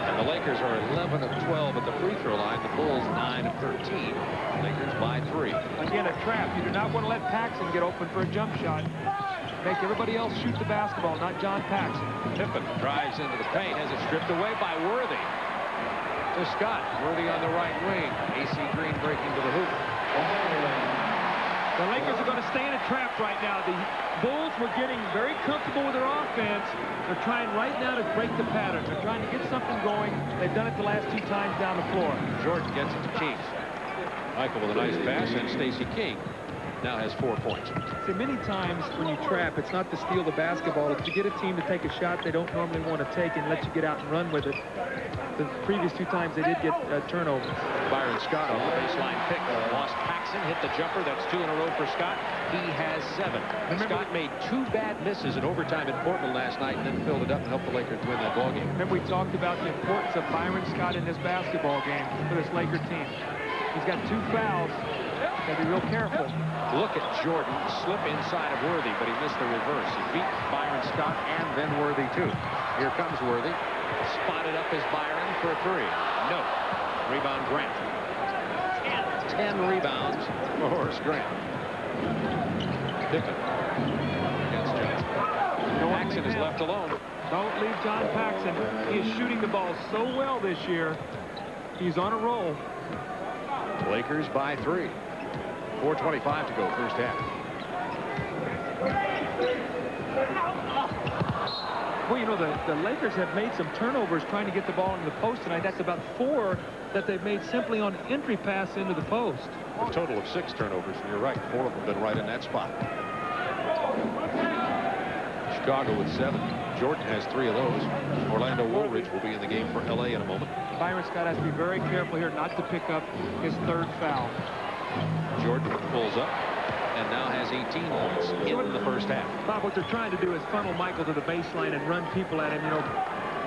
And the Lakers are 11 of 12 at the free throw line. The Bulls 9 of 13. Lakers by 3.
Again, a trap. You do not want to let Paxson get open for a jump shot. make everybody else shoot the basketball, not John Paxson.
Pippen drives into the paint, has it stripped away by Worthy. To Scott. Worthy on the right wing. AC Green breaking to the hoop.
The Lakers are going to stay in a trap right now. The Bulls were getting very comfortable with their offense. They're trying right now to break the pattern. They're trying to get something going. They've done it the last 2 times down the floor.
Jordan gets it to King. Michael with a nice pass, and Stacey King now has 4 points.
See, many times when you trap, it's not to steal the basketball. It's to get a team to take a shot they don't normally want to take and let you get out and run with it. The previous 2 times they did get turnovers.
Byron Scott on the baseline pick. Lost Paxson, hit the jumper. That's 2 in a row for Scott. He has 7. Scott made 2 bad misses in overtime in Portland last night and then filled it up and helped the Lakers win that ball game.
Remember, we talked about the importance of Byron Scott in this basketball game for this Laker team. He's got 2 fouls. Got to be real careful.
Look at Jordan slip inside of Worthy, but he missed the reverse. He beat Byron Scott and then Worthy, too. Here comes Worthy. Spotted up as Byron for a 3. No. Rebound Grant. 10 rebounds for Horace Grant. Pippen against Johnson. Paxson is left alone.
Don't leave John Paxson. He is shooting the ball so well this year. He's on a roll.
Lakers by 3. 4:25 to go, first half.
Well, you know, the Lakers have made some turnovers trying to get the ball into the post tonight. That's about 4 that they've made simply on entry pass into the post.
A total of 6 turnovers, and you're right. 4 of them have been right in that spot. Chicago with 7. Jordan has 3 of those. Orlando Woolridge will be in the game for L.A. in a moment.
Byron Scott has to be very careful here not to pick up his 3rd foul.
Jordan pulls up and now has 18 points in the first half.
Bob, what they're trying to do is funnel Michael to the baseline and run people at him. You know,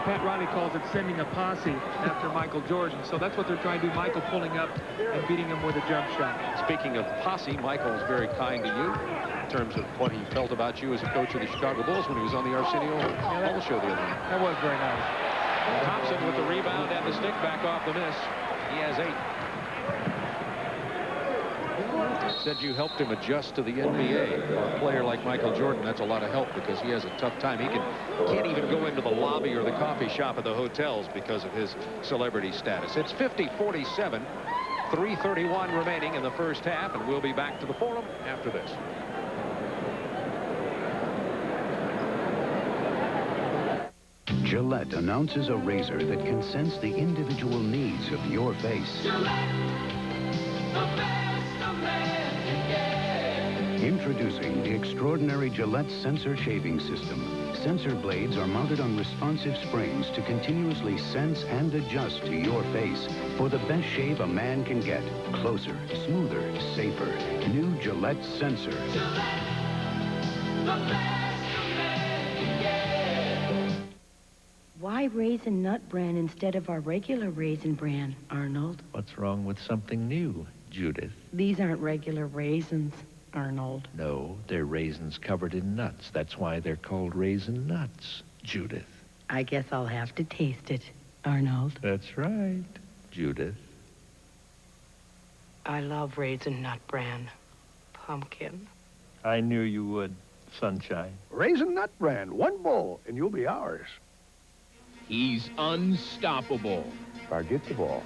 Pat Riley calls it sending a posse after Michael Jordan. So that's what they're trying to do. Michael pulling up and beating him with a jump shot.
Speaking of posse, Michael was very kind to you in terms of what he felt about you as a coach of the Chicago Bulls when he was on the Arsenio Hall show the other night.
That was very nice.
Thompson with the rebound and the stick back off the miss. He has 8. Said you helped him adjust to the NBA. For a player like Michael Jordan, that's a lot of help because he has a tough time. He can't even go into the lobby or the coffee shop at the hotels because of his celebrity status. It's 50-47, 3:31 remaining in the first half, and we'll be back to the Forum after this.
Gillette announces a razor that can sense the individual needs of your face. Introducing the extraordinary Gillette Sensor Shaving System. Sensor blades are mounted on responsive springs to continuously sense and adjust to your face for the best shave a man can get. Closer, smoother, safer. New Gillette Sensor.
Why Raisin Nut Bran instead of our regular Raisin Bran, Arnold?
What's wrong with something new, Judith?
These aren't regular raisins, Arnold.
No, they're raisins covered in nuts. That's why they're called Raisin Nuts, Judith.
I guess I'll have to taste it, Arnold.
That's right, Judith.
I love Raisin Nut Bran. Pumpkin.
I knew you would, Sunshine.
Raisin Nut Bran, 1 bowl, and you'll be ours.
He's unstoppable.
If I get the ball,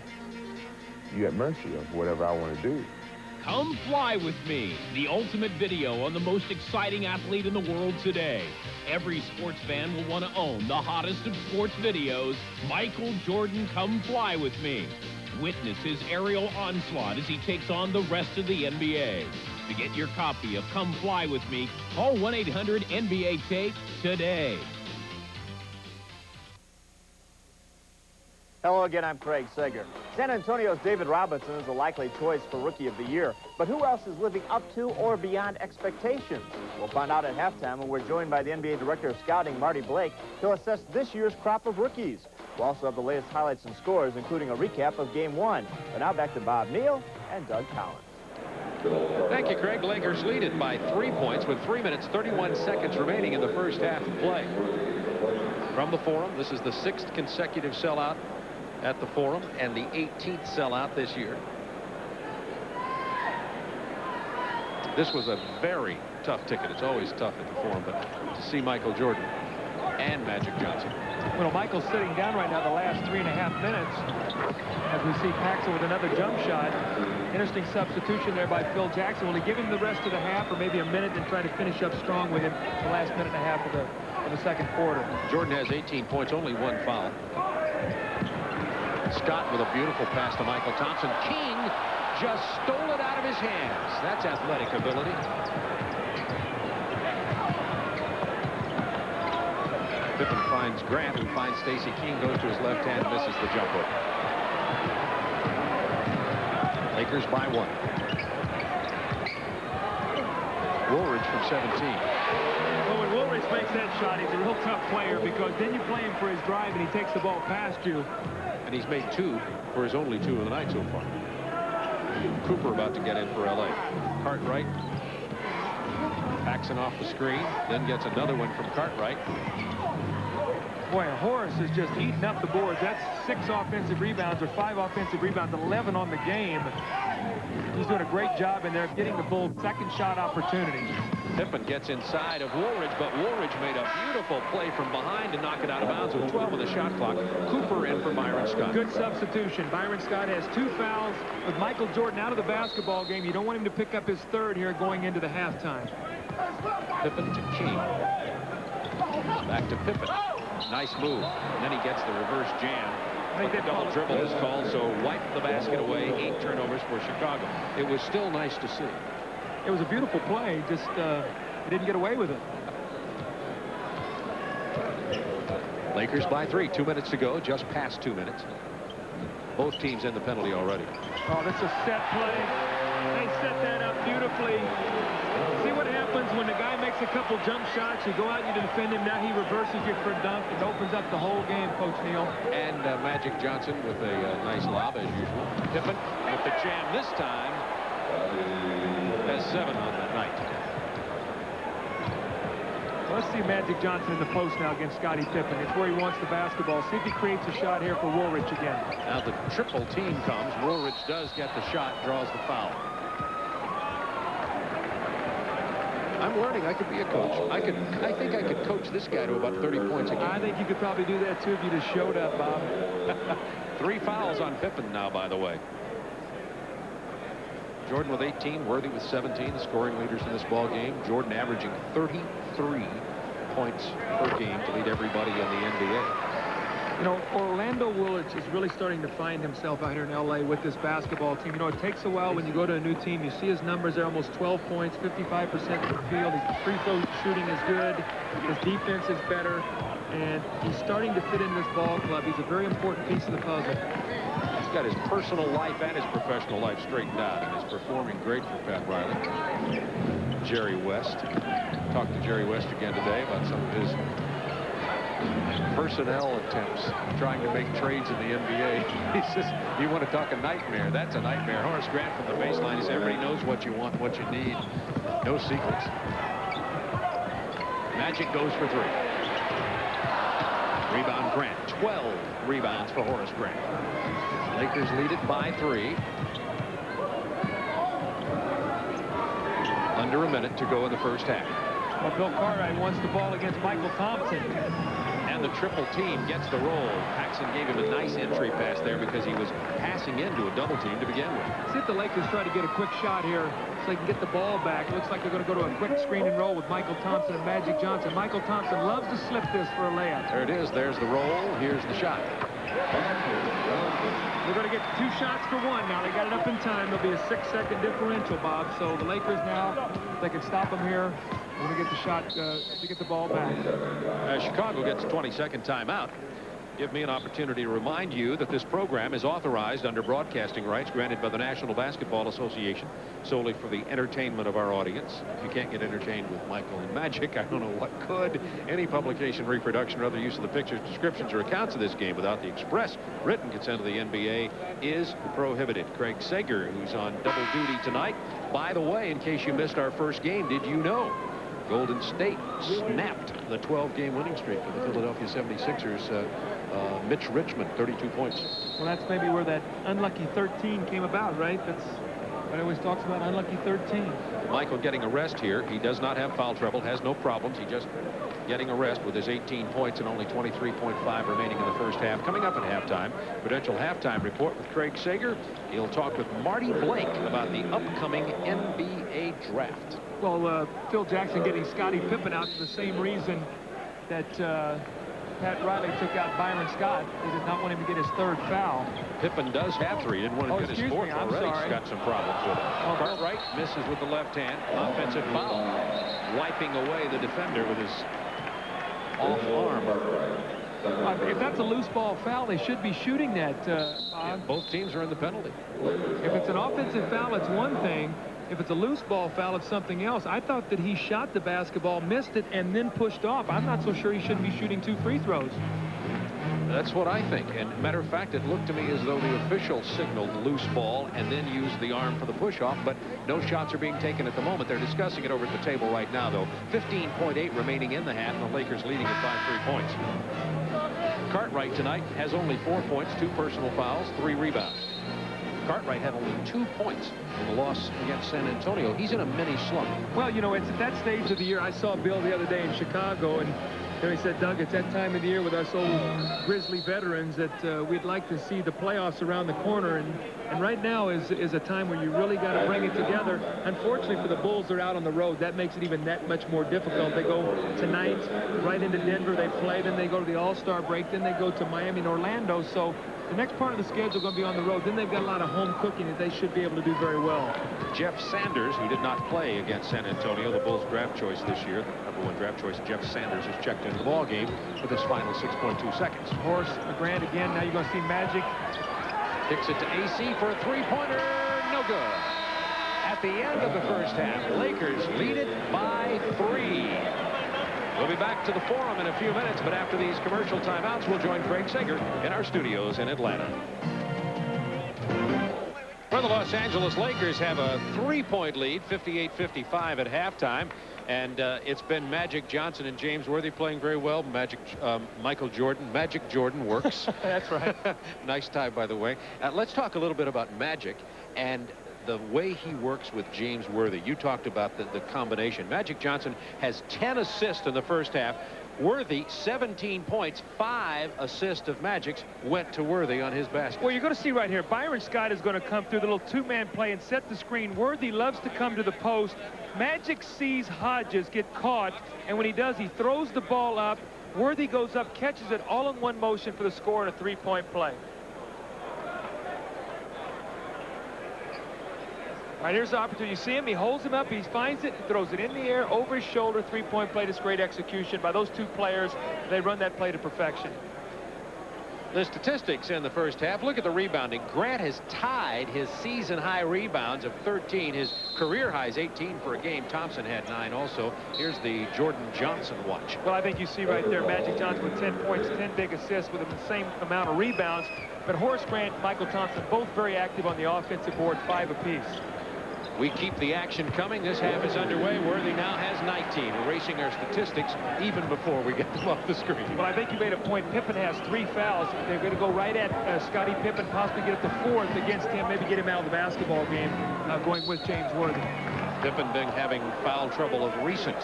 you're at mercy of whatever I want to do.
Come Fly With Me, the ultimate video on the most exciting athlete in the world today. Every sports fan will want to own the hottest of sports videos, Michael Jordan Come Fly With Me. Witness his aerial onslaught as he takes on the rest of the NBA. To get your copy of Come Fly With Me, call 1-800-NBA-TAPE today.
Hello again, I'm Craig Sager. San Antonio's David Robinson is a likely choice for Rookie of the Year, but who else is living up to or beyond expectations? We'll find out at halftime when we're joined by the NBA Director of Scouting, Marty Blake, to assess this year's crop of rookies. We'll also have the latest highlights and scores, including a recap of Game 1. But now back to Bob Neal and Doug Collins.
Thank you, Craig. Lakers lead it by 3 points with 3 minutes, 31 seconds remaining in the first half of play. From the Forum, this is the 6th consecutive sellout at the Forum and the 18th sellout this year. This was a very tough ticket. It's always tough at the Forum, but to see Michael Jordan and Magic Johnson.
Well, Michael's sitting down right now the last 3.5 minutes as we see Paxson with another jump shot. Interesting substitution there by Phil Jackson. Will he give him the rest of the half or maybe a minute and try to finish up strong with him the last minute and a half of the second quarter?
Jordan has 18 points, only 1 foul. Scott with a beautiful pass to Michael Thompson. King just stole it out of his hands. That's athletic ability. Pippen finds Grant, who finds Stacey King, goes to his left hand, misses the jump hook. Lakers by 1. Woolridge from 17.
Well, when Woolridge makes that shot, he's a real tough player because then you play him for his drive and he takes the ball past you.
And he's made 2 for his only 2 of the night so far. Cooper about to get in for L.A. Cartwright. Paxson off the screen, then gets another one from Cartwright.
Boy, Horace is just eating up the boards. That's 6 offensive rebounds or 5 offensive rebounds, 11 on the game. He's doing a great job in there getting the Bulls second shot opportunity.
Pippen gets inside of Woolridge, but Woolridge made a beautiful play from behind to knock it out of bounds with 12 on the shot clock. Cooper in for Byron Scott.
Good substitution. Byron Scott has 2 fouls. With Michael Jordan out of the basketball game, you don't want him to pick up his 3rd here going into the halftime.
Pippen to King. Back to Pippen. Nice move. And then he gets the reverse jam. But the double dribble is called, so wipe the basket away. 8 turnovers for Chicago. It was still nice to see.
It was a beautiful play, just he didn't get away with it.
Lakers by 3, 2 minutes to go, just past 2 minutes. Both teams in the penalty already.
Oh, that's a set play. They set that up beautifully. See what happens when the guy makes a couple jump shots. You go out and you defend him. Now he reverses you for a dunk. It opens up the whole game, Coach Neal.
And Magic Johnson with a nice lob, as usual. Pippen with the jam this time. Has 7 on the night.
Well, let's see Magic Johnson in the post now against Scottie Pippen. It's where he wants the basketball. See if he creates a shot here for Woolridge again.
Now the triple team comes. Woolridge does get the shot, draws the foul. I'm learning I could be a coach. I think I could coach this guy to about 30 points a game.
I think you could probably do that too if you just showed up, Bob.
3 fouls on Pippen now, by the way. Jordan with 18, Worthy with 17, the scoring leaders in this ball game. Jordan averaging 33 points per game to lead everybody in the NBA.
You know, Orlando Woolridge is really starting to find himself out here in L.A. with this basketball team. You know, it takes a while when you go to a new team. You see his numbers there, almost 12 points, 55% from the field. His free throw shooting is good. His defense is better. And he's starting to fit in this ball club. He's a very important piece of the puzzle.
He's got his personal life and his professional life straightened out and is performing great for Pat Riley. Jerry West. Talked to Jerry West again today about some of his personnel attempts trying to make trades in the NBA. He says, you want to talk a nightmare? That's a nightmare. Horace Grant from the baseline. He said, everybody knows what you want, what you need. No secrets. Magic goes for 3. Rebound Grant. 12 rebounds for Horace Grant. Lakers lead it by 3. Under a minute to go in the first half.
Well, Bill Cartwright wants the ball against Michael Thompson.
And the triple team gets the roll. Paxson gave him a nice entry pass there because he was passing into a double team to begin with.
See if the Lakers try to get a quick shot here so they can get the ball back. It looks like they're going to go to a quick screen and roll with Michael Thompson and Magic Johnson. Michael Thompson loves to slip this for a layup.
There it is. There's the roll. Here's the shot.
They're going to get 2 shots for 1 now. They got it up in time. There'll be a 6-second differential, Bob. So the Lakers now, if they can stop them here, we're going to get the shot to get the ball back.
Chicago gets a 20-second timeout. Give me an opportunity to remind you that this program is authorized under broadcasting rights granted by the National Basketball Association solely for the entertainment of our audience. If you can't get entertained with Michael and Magic, I don't know what could. Any publication, reproduction, or other use of the pictures, descriptions, or accounts of this game without the express written consent of the NBA is prohibited. Craig Sager, who's on double duty tonight. By the way, in case you missed our first game, did you know Golden State snapped the 12-game winning streak for the Philadelphia 76ers. Mitch Richmond, 32 points.
Well, that's maybe where that unlucky 13 came about, right? That's But he always talks about unlucky 13.
Michael getting a rest here. He does not have foul trouble, has no problems. He just getting a rest with his 18 points and only 23.5 remaining in the first half. Coming up at halftime, Prudential halftime report with Craig Sager. He'll talk with Marty Blake about the upcoming NBA draft.
Well, Phil Jackson getting Scottie Pippen out for the same reason that Pat Riley took out Byron Scott. He did not want him to get his third foul.
Pippen does have three. Didn't want to get his fourth already. He's got some problems with it. Cartwright misses with the left hand. Offensive foul. Wiping away the defender with his off arm.
If that's a loose ball foul, they should be shooting that.
Yeah, both teams are in the penalty.
If it's an offensive foul, it's one thing. If it's a loose ball foul, it's something else. I thought that he shot the basketball, missed it, and then pushed off. I'm not so sure he shouldn't be shooting 2 free throws.
That's what I think. And matter of fact, it looked to me as though the official signaled loose ball and then used the arm for the push-off, but no shots are being taken at the moment. They're discussing it over at the table right now, though. 15.8 remaining in the half, and the Lakers leading it by 3 points. Cartwright tonight has only 4 points, 2 personal fouls, 3 rebounds. Cartwright had only 2 points in the loss against San Antonio. He's in a mini slump.
Well, you know, it's at that stage of the year. I saw Bill the other day in Chicago, and there he said, Doug, it's that time of the year with us old Grizzly veterans that we'd like to see the playoffs around the corner. And right now is a time where you really got to bring it together. Unfortunately for the Bulls, they're out on the road. That makes it even that much more difficult. They go tonight right into Denver. They play. Then they go to the All-Star break. Then they go to Miami and Orlando. So the next part of the schedule is going to be on the road. Then they've got a lot of home cooking that they should be able to do very well.
Jeff Sanders, who did not play against San Antonio, the Bulls draft choice this year, the #1 draft choice, Jeff Sanders has checked into the ball game with his final 6.2 seconds.
Horace Grant again. Now you're going to see Magic.
Kicks it to AC for a three-pointer. No good. At the end of the first half, Lakers lead it by 3. We'll be back to the Forum in a few minutes, but after these commercial timeouts, we'll join Craig Sager in our studios in Atlanta. Where the Los Angeles Lakers have a 3-point lead, 58-55 at halftime. And it's been Magic Johnson and James Worthy playing very well. Michael Jordan. Magic Jordan works.
That's right.
Nice tie, by the way. Let's talk a little bit about Magic and the way he works with James Worthy. You talked about the combination. Magic Johnson has 10 assists in the first half. Worthy, 17 points, 5 assists of Magic's went to Worthy on his basket.
Well, you're going to see right here, Byron Scott is going to come through the little 2-man play and set the screen. Worthy loves to come to the post. Magic sees Hodges get caught, and when he does, he throws the ball up. Worthy goes up, catches it all in one motion for the score and a 3-point play. All right, here's the opportunity. You see him, he holds him up, he finds it, throws it in the air, over his shoulder, 3-point play. This great execution by those 2 players. They run that play to perfection.
The statistics in the first half, look at the rebounding. Grant has tied his season-high rebounds of 13. His career high is 18 for a game. Thompson had 9 also. Here's the Jordan Johnson watch.
Well, I think you see right there Magic Johnson with 10 points, 10 big assists with the same amount of rebounds. But Horace Grant, Michael Thompson, both very active on the offensive board, 5 apiece.
We keep the action coming. This half is underway. Worthy now has 19. We're racing our statistics even before we get them off the screen.
Well, I think you made a point. Pippen has 3 fouls. They're going to go right at Scottie Pippen, possibly get up to 4th against him, maybe get him out of the basketball game, going with James Worthy.
Pippen been having foul trouble of recent.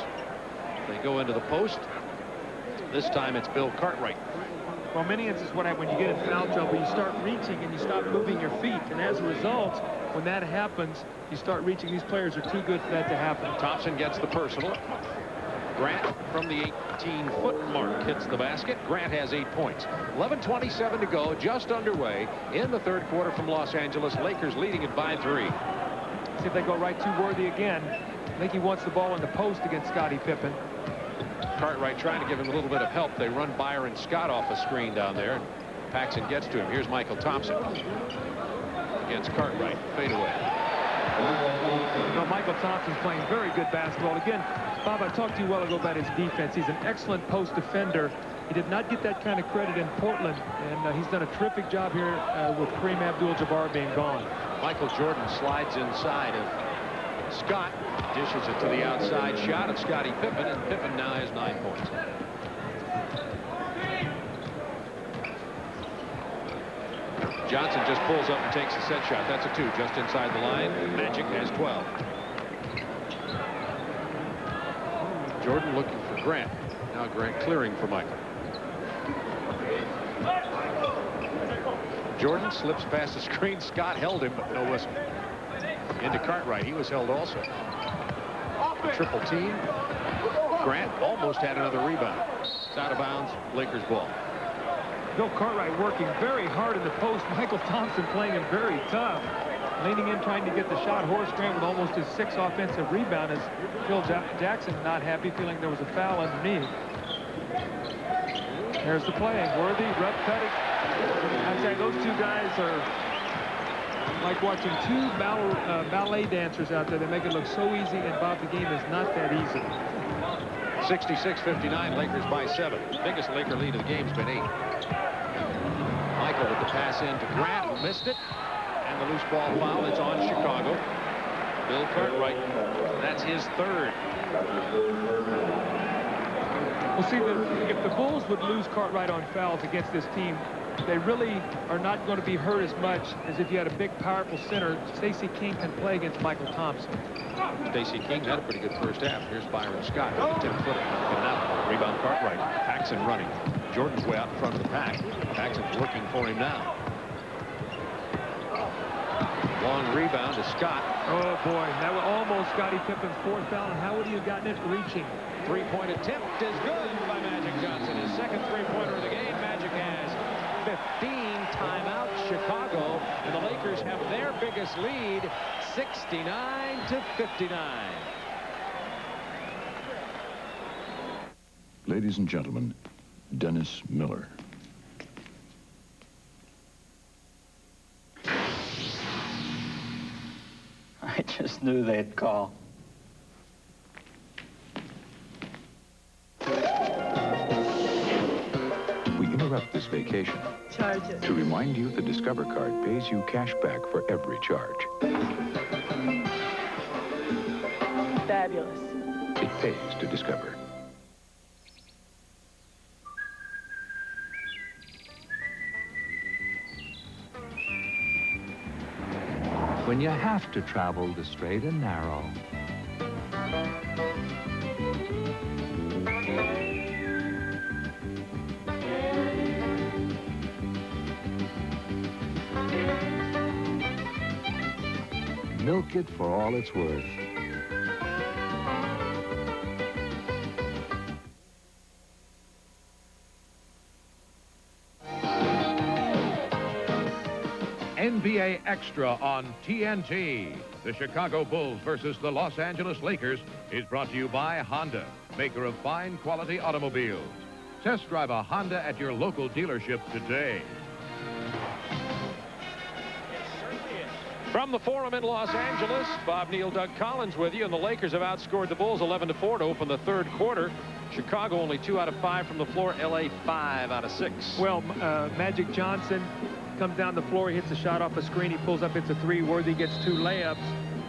They go into the post. This time it's Bill Cartwright.
Well, many instances when you get in foul trouble, you start reaching and you stop moving your feet. And as a result, when that happens, you start reaching. These players are too good for that to happen.
Thompson gets the personal. Grant from the 18-foot mark hits the basket. Grant has 8 points. 11:27 to go, just underway in the third quarter from Los Angeles. Lakers leading it by 3.
See if they go right to Worthy again. I think he wants the ball in the post against Scottie Pippen.
Cartwright trying to give him a little bit of help. They run Byron Scott off a screen down there. Paxson gets to him. Here's Michael Thompson against Cartwright. Fade away.
No, Michael Thompson's playing very good basketball. Again, Bob, I talked to you a while ago about his defense. He's an excellent post defender. He did not get that kind of credit in Portland, and he's done a terrific job here with Kareem Abdul-Jabbar being gone.
Michael Jordan slides inside of Scott, dishes it to the outside shot of Scottie Pippen, and Pippen now has 9 points. Johnson just pulls up and takes a set shot. That's a 2 just inside the line. Magic has 12. Jordan looking for Grant. Now Grant clearing for Michael. Jordan slips past the screen. Scott held him, but no whistle. Into Cartwright. He was held also. Triple team. Grant almost had another rebound. It's out of bounds. Lakers ball.
Bill Cartwright working very hard in the post. Michael Thompson playing him very tough. Leaning in, trying to get the shot. Horace Grant with almost his 6th offensive rebound as Phil Jackson not happy, feeling there was a foul underneath. There's the play. Worthy, rough cutting. I'd say those two guys are like watching two ballet dancers out there. They make it look so easy, and Bob, the game is not that easy.
66-59, Lakers by 7. Biggest Laker lead of the game's been 8. Michael with the pass in to Grant, who missed it. And the loose ball foul. It's on Chicago. Bill Cartwright. That's his 3rd.
Well, see, if the Bulls would lose Cartwright on fouls against this team, they really are not going to be hurt as much as if you had a big, powerful center. Stacey King can play against Michael Thompson.
Stacey King had a pretty good first half. Here's Byron Scott with a 10-footer. And now, rebound Cartwright. Paxson running. Jordan's way out in front of the pack. Paxson's looking for him now. Long rebound to Scott.
Oh, boy. That was almost Scottie Pippen's 4th foul. And how would he have gotten it reaching?
Three-point attempt is good by Magic Johnson. His 2nd three-pointer of the game. Magic has 15. Timeout, Chicago. And the Lakers have their biggest lead, 69-59.
Ladies and gentlemen, Dennis Miller.
I just knew they'd call.
We interrupt this vacation
Charges.
to remind you the Discover card pays you cash back for every charge.
Fabulous.
It pays to Discover.
When you have to travel the straight and narrow. Milk it for all it's worth.
NBA Extra on TNT. The Chicago Bulls versus the Los Angeles Lakers is brought to you by Honda, maker of fine quality automobiles. Test drive a Honda at your local dealership today.
From the Forum in Los Angeles, Bob Neal, Doug Collins with you, and the Lakers have outscored the Bulls 11-4 to open the 3rd quarter. Chicago only 2 out of 5 from the floor. LA 5 out of 6.
Well, Magic Johnson comes down the floor, he hits a shot off a screen, he pulls up, hits a 3. Worthy gets 2 layups.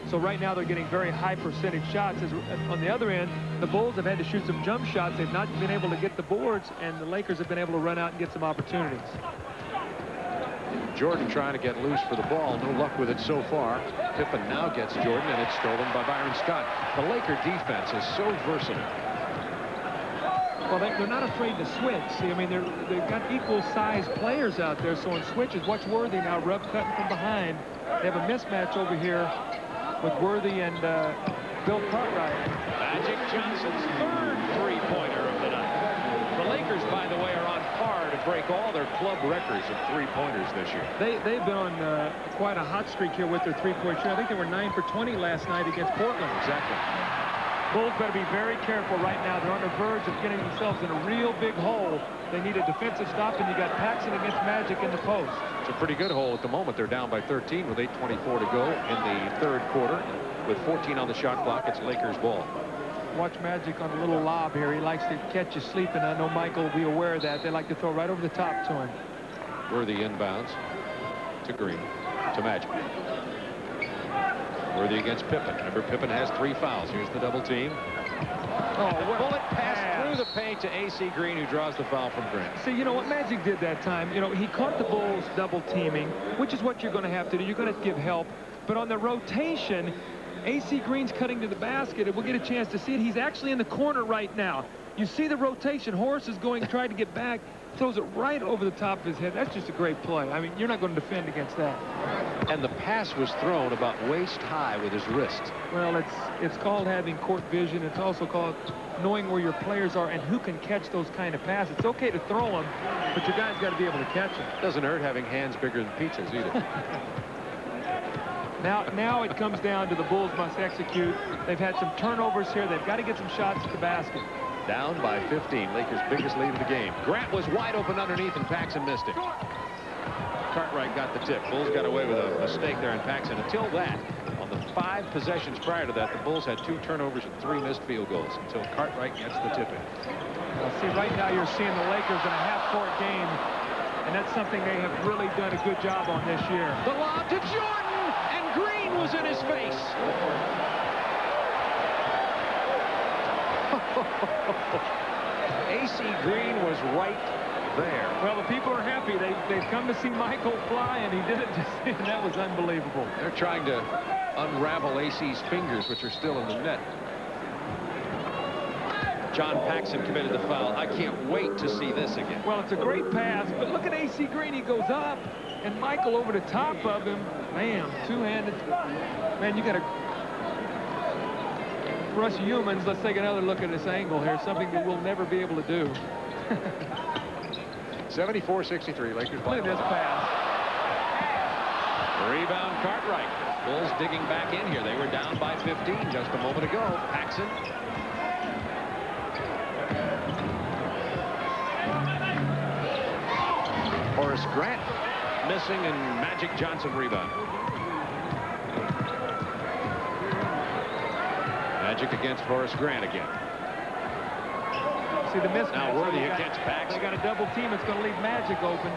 So right now they're getting very high percentage shots. On the other end, the Bulls have had to shoot some jump shots. They've not been able to get the boards, and the Lakers have been able to run out and get some opportunities.
Jordan trying to get loose for the ball. No luck with it so far. Pippen now gets Jordan, and it's stolen by Byron Scott. The Laker defense is so versatile.
Well, they're not afraid to switch. See, I mean, they've got equal-sized players out there, so in switches, watch Worthy now rub cutting from behind. They have a mismatch over here with Worthy and Bill Cartwright.
Magic Johnson's 3rd three-pointer of the night. The Lakers, by the way, are on par to break all their club records of three-pointers this year.
They've been on quite a hot streak here with their three-point shooting. I think they were 9 for 20 last night against Portland.
Exactly.
Bulls better be very careful right now. They're on the verge of getting themselves in a real big hole. They need a defensive stop, and you got Paxson against Magic in the post.
It's a pretty good hole at the moment. They're down by 13 with 8:24 to go in the 3rd quarter. With 14 on the shot clock, it's Lakers ball.
Watch Magic on a little lob here. He likes to catch you sleeping. I know Michael will be aware of that. They like to throw right over the top to him.
Worthy inbounds to Green, to Magic. Worthy against Pippen. Remember, Pippen has 3 fouls. Here's the double team.
Oh,
And the
what a
bullet passed
pass.
through the paint to A.C. Green, who draws the foul from Grant.
See, you know what Magic did that time? You know, he caught the Bulls double teaming, which is what you're going to have to do. You're going to have to give help. But on the rotation, A.C. Green's cutting to the basket, and we'll get a chance to see it. He's actually in the corner right now. You see the rotation. Horace is going, trying to get back, throws it right over the top of his head. That's just a great play. I mean, you're not going to defend against that.
And the pass was thrown about waist high with his wrist.
Well, it's called having court vision. It's also called knowing where your players are and who can catch those kind of passes. It's okay to throw them, but your guy's got to be able to catch them.
Doesn't hurt having hands bigger than pizzas either.
Now it comes down to the Bulls must execute. They've had some turnovers here. They've got to get some shots at the basket.
Down by 15. Lakers' biggest lead of the game. Grant was wide open underneath, and Paxson missed it. Cartwright got the tip. Bulls got away with a mistake there in Paxson. Until that, on the 5 possessions prior to that, the Bulls had 2 turnovers and 3 missed field goals until Cartwright gets the tip in.
Well, see, right now you're seeing the Lakers in a half-court game, and that's something they have really done a good job on this year.
The lob to Jordan, and Green was in his face. A.C. Green was right there.
Well, the people are happy. They've come to see Michael fly, and he did it to see, and that was unbelievable.
They're trying to unravel A.C.'s fingers, which are still in the net. John Paxson committed the foul. I can't wait to see this again.
Well, it's a great pass, but look at A.C. Green. He goes up, and Michael over the top of him. Man, two-handed. Man, you got to... For us humans, let's take another look at this angle here, something that we'll never be able to do.
74-63, Lakers
Look
play.
at this pass.
Rebound, Cartwright. Bulls digging back in here. They were down by 15 just a moment ago. Paxson. Horace Grant missing, and Magic Johnson rebound. Magic against Horace Grant again.
See the mismatch.
Now Worthy against Paxson.
They got a double team. It's going to leave Magic open.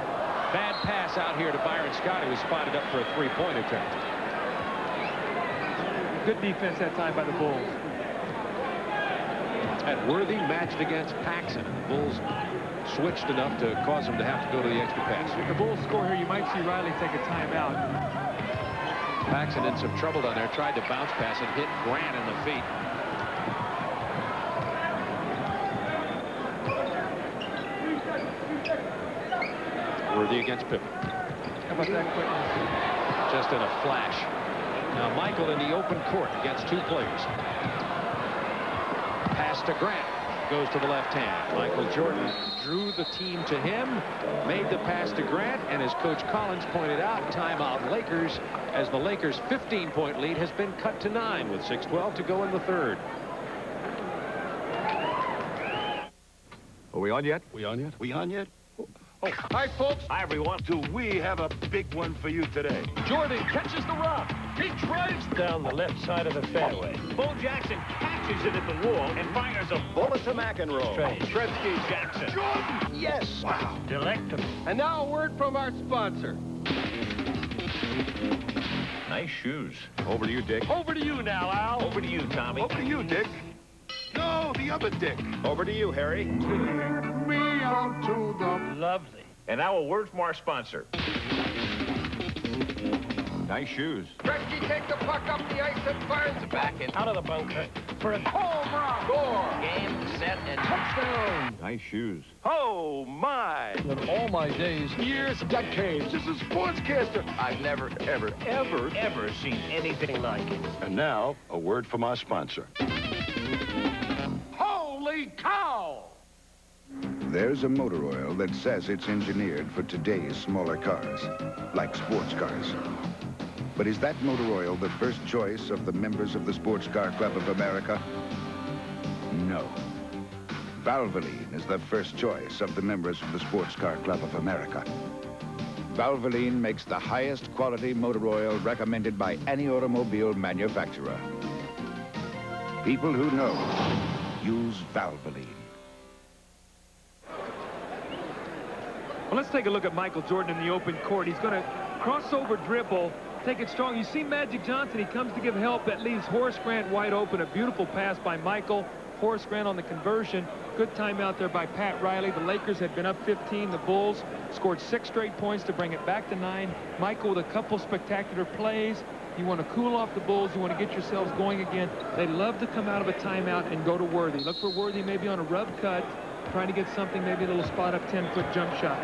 Bad pass out here to Byron Scott, who was spotted up for a 3-point attempt.
Good defense that time by the Bulls.
At Worthy matched against Paxson. The Bulls switched enough to cause them to have to go to the extra pass.
If the Bulls score here, you might see Riley take a timeout.
Paxson in some trouble down there, tried to bounce pass and hit Grant in the feet. Worthy against Pippen.
How about that quickness?
Just in a flash. Now Michael in the open court against 2 players. Pass to Grant. Goes to the left hand. Michael Jordan drew the team to him, made the pass to Grant, and as Coach Collins pointed out, timeout Lakers, as the Lakers' 15-point lead has been cut to 9 with 6:12 to go in the third.
Are we on yet?
We on yet?
We on yet?
Oh, hi, folks. Hi, everyone. Do we have a big one for you today?
Jordan catches the rock. He drives
Down the left side of the fairway.
Bo Jackson catches it at the wall and fires a bullet to McEnroe.
Strange.
Gretzky Jackson.
Jordan!
Yes.
Wow.
Delectable.
And now a word from our sponsor.
Nice shoes.
Over to you, Dick.
Over to you now, Al. Over to you, Tommy.
Over to you, Dick. No, the other Dick.
Over to you, Harry.
Take me out to the...
Lovely.
And now a word from our sponsor.
Nice shoes.
Gretzky takes the puck up the ice and fires it back in.
Out of the bunker for a
Home run. Score.
Game, set, and touchdown.
Nice shoes.
Oh, my.
In all my days,
Years, decades, as a sportscaster, I've never,
Ever seen anything like it.
And now, a word from our sponsor. Holy cow!
There's a motor oil that says it's engineered for today's smaller cars, like sports cars. But is that motor oil the first choice of the members of the Sports Car Club of America? No. Valvoline is the first choice of the members of the Sports Car Club of America. Valvoline makes the highest quality motor oil recommended by any automobile manufacturer. People who know use Valvoline.
Well, let's take a look at Michael Jordan in the open court. He's going to crossover dribble, take it strong. You see Magic Johnson, he comes to give help. That leaves Horace Grant wide open. A beautiful pass by Michael. Horace Grant on the conversion. Good timeout there by Pat Riley. The Lakers had been up 15. The Bulls scored 6 straight points to bring it back to 9. Michael with a couple spectacular plays. You want to cool off the Bulls. You want to get yourselves going again. They love to come out of a timeout and go to Worthy. Look for Worthy maybe on a rub cut, trying to get something, maybe a little spot up 10-foot jump shot.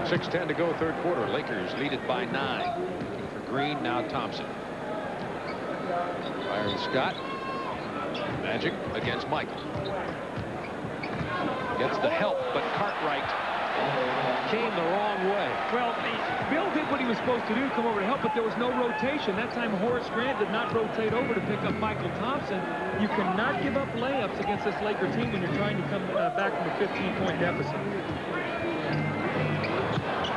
6:10 to go, third quarter. Lakers lead it by 9. Looking for Green, now Thompson. Byron Scott. Magic against Michael. Gets the help, but Cartwright came the wrong way.
Well, Bill did what he was supposed to do, come over to help, but there was no rotation. That time Horace Grant did not rotate over to pick up Michael Thompson. You cannot give up layups against this Laker team when you're trying to come back from a 15-point deficit.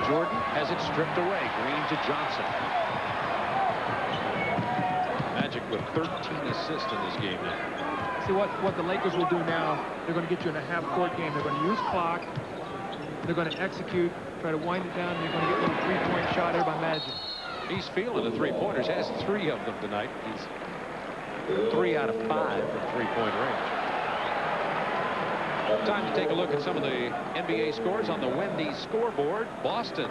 Jordan has it stripped away. Green to Johnson. Magic with 13 assists in this game now.
See what the Lakers will do now, they're going to get you in a half-court game. They're going to use clock. They're going to execute, try to wind it down. They're going to get a little three-point shot here by Magic.
He's feeling the three-pointers. Has 3 of them tonight. He's 3 out of 5 from three-point range. Time to take a look at some of the NBA scores on the Wendy's scoreboard. Boston.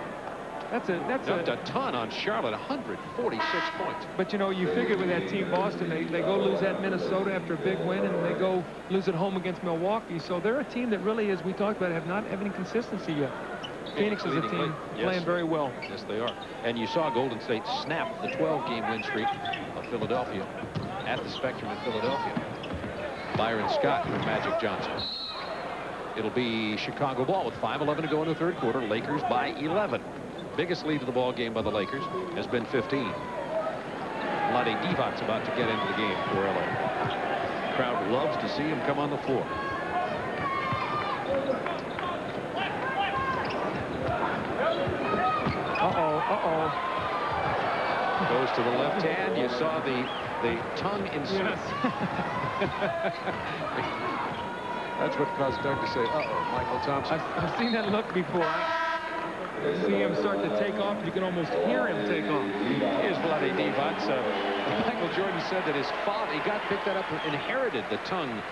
That's a ton on Charlotte, 146 points.
But, you know, you figure with that team, Boston, they go lose at Minnesota after a big win, and they go lose at home against Milwaukee. So they're a team that really, as we talked about, have not any consistency yet. Phoenix is a team playing very well.
Yes, they are. And you saw Golden State snap the 12-game win streak of Philadelphia at the Spectrum in Philadelphia. Byron Scott for Magic Johnson. It'll be Chicago ball with 5:11 to go in the third quarter. Lakers by 11. Biggest lead of the ball game by the Lakers has been 15. Vlade Divac's about to get into the game for LA. Crowd loves to see him come on the floor. Goes to the left hand. You saw the tongue insert.
Yes.
That's what caused Doug to say, Michael Thompson.
I've seen that look before. See him start to take off. You can almost hear him take off.
Here's Vlade Divac. Michael Jordan said that his father, he got picked that up, inherited the tongue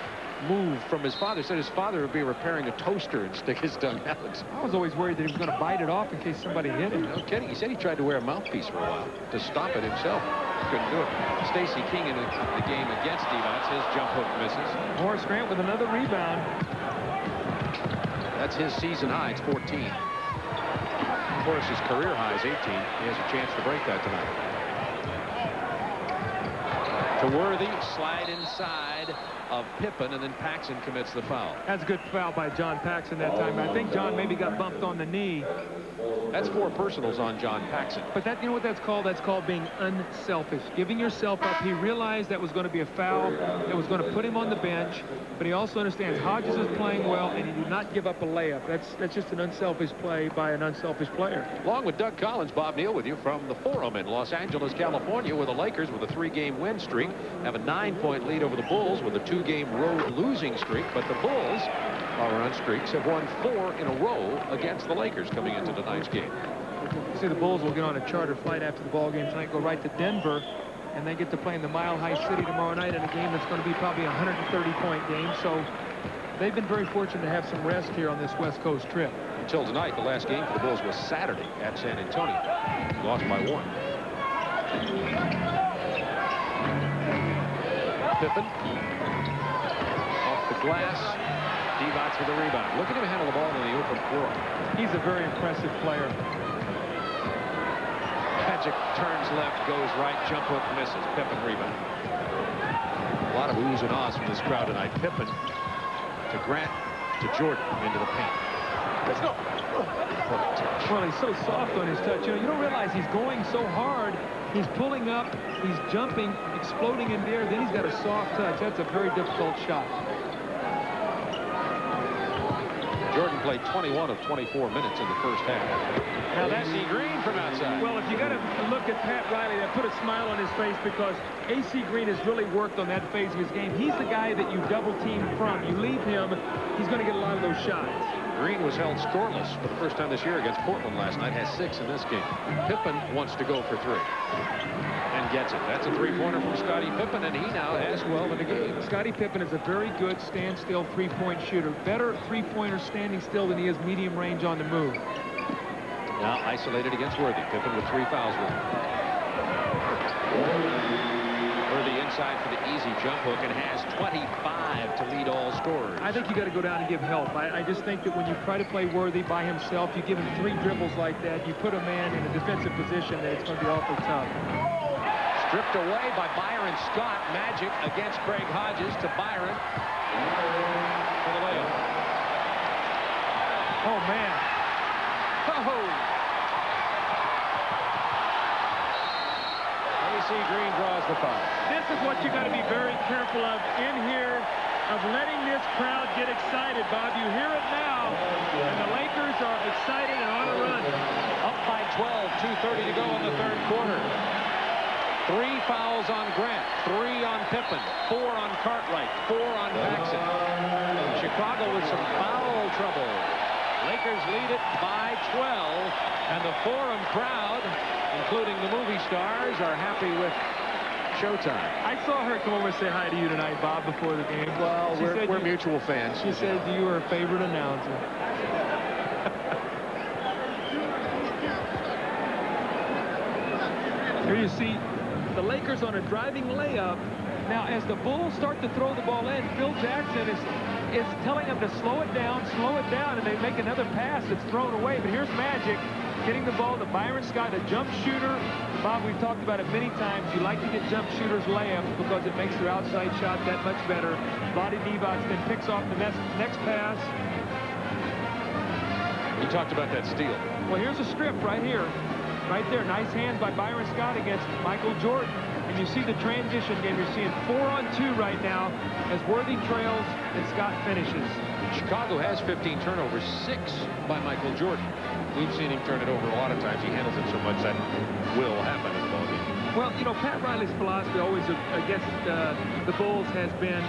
move from his father. Said his father would be repairing a toaster and stick his tongue out.
I was always worried that he was going to bite it off in case somebody hit him.
No kidding. He said he tried to wear a mouthpiece for a while to stop it himself. Couldn't do it. Stacey King in the game against Divac. His jump hook misses.
Horace Grant with another rebound.
That's his season high. It's 14. Horace's career high is 18. He has a chance to break that tonight. To Worthy, slide inside of Pippen, and then Paxson commits the foul.
That's a good foul by John Paxson that time. I think John maybe got bumped on the knee.
That's 4 personals on John Paxson.
But that, you know what that's called? That's called being unselfish. Giving yourself up. He realized that was going to be a foul that was going to put him on the bench, but he also understands Hodges is playing well, and he did not give up a layup. That's just an unselfish play by an unselfish player.
Along with Doug Collins, Bob Neal with you from the Forum in Los Angeles, California, where the Lakers, with a 3-game win streak, have a 9-point lead over the Bulls with a 2-game road losing streak. But the Bulls, our run streaks, have won 4 in a row against the Lakers coming into tonight's game.
You see, the Bulls will get on a charter flight after the ball game tonight, go right to Denver, and they get to play in the Mile High City tomorrow night in a game that's going to be probably a 130-point game. So they've been very fortunate to have some rest here on this West Coast trip.
Until tonight, the last game for the Bulls was Saturday at San Antonio. Lost by 1. Pippen off the glass. Divac with the rebound. Look at him handle the ball on the open floor.
He's a very impressive player.
Magic turns left, goes right, jump hook misses. Pippen rebound. A lot of oohs and ahs from this crowd tonight. Pippen to Grant to Jordan into the paint. Let's go.
Well, he's so soft on his touch. You know, you don't realize he's going so hard. He's pulling up, he's jumping, exploding in the air, then he's got a soft touch. That's a very difficult shot.
Jordan played 21 of 24 minutes in the first half. Now that's AC Green from outside.
Well, if you got to look at Pat Riley, that put a smile on his face because AC Green has really worked on that phase of his game. He's the guy that you double team from. You leave him, he's going to get a lot of those shots.
Green was held scoreless for the first time this year against Portland last night. Has 6 in this game. Pippen wants to go for 3. And gets it. That's a 3-pointer from Scottie Pippen, and he now has 12 in the game.
Scottie Pippen is a very good standstill 3-point shooter. Better 3-pointer standing still than he is medium range on the move.
Now isolated against Worthy. Pippen with 3 fouls with him. Worthy inside for the easy jump hook and has 25 to lead all scorers.
I think you got to go down and give help. I just think that when you try to play Worthy by himself, you give him 3 dribbles like that, you put a man in a defensive position that it's going to be awfully tough.
Stripped away by Byron Scott. Magic against Craig Hodges to Byron for the layup.
Oh, man.
Oh! AC Green draws the foul.
This is what you got to be very careful of in here, of letting this crowd get excited, Bob. You hear it now, and the Lakers are excited and on a run.
Up by 12, 2:30 to go in the third quarter. 3 fouls on Grant, 3 on Pippen, 4 on Cartwright, 4 on Paxson. Chicago with some foul trouble. Lakers lead it by 12, and the Forum crowd, including the movie stars, are happy with showtime.
I saw her come over and say hi to you tonight, Bob, before the game.
Well, we're mutual fans.
She said you were a favorite announcer. Here you see the Lakers on a driving layup. Now, as the Bulls start to throw the ball in, Phil Jackson is telling them to slow it down, and they make another pass that's thrown away. But here's Magic getting the ball to Byron Scott, a jump shooter. Bob, we've talked about it many times. You like to get jump shooters layups because it makes their outside shot that much better. Vlade Divac then picks off the next pass.
You talked about that steal.
Well, here's a strip right here. Right there, nice hands by Byron Scott against Michael Jordan. And you see the transition game. You're seeing 4-on-2 right now as Worthy trails and Scott finishes.
Chicago has 15 turnovers, 6 by Michael Jordan. We've seen him turn it over a lot of times. He handles it so much that will happen in the ballgame.
Well, you know, Pat Riley's philosophy always against the Bulls has been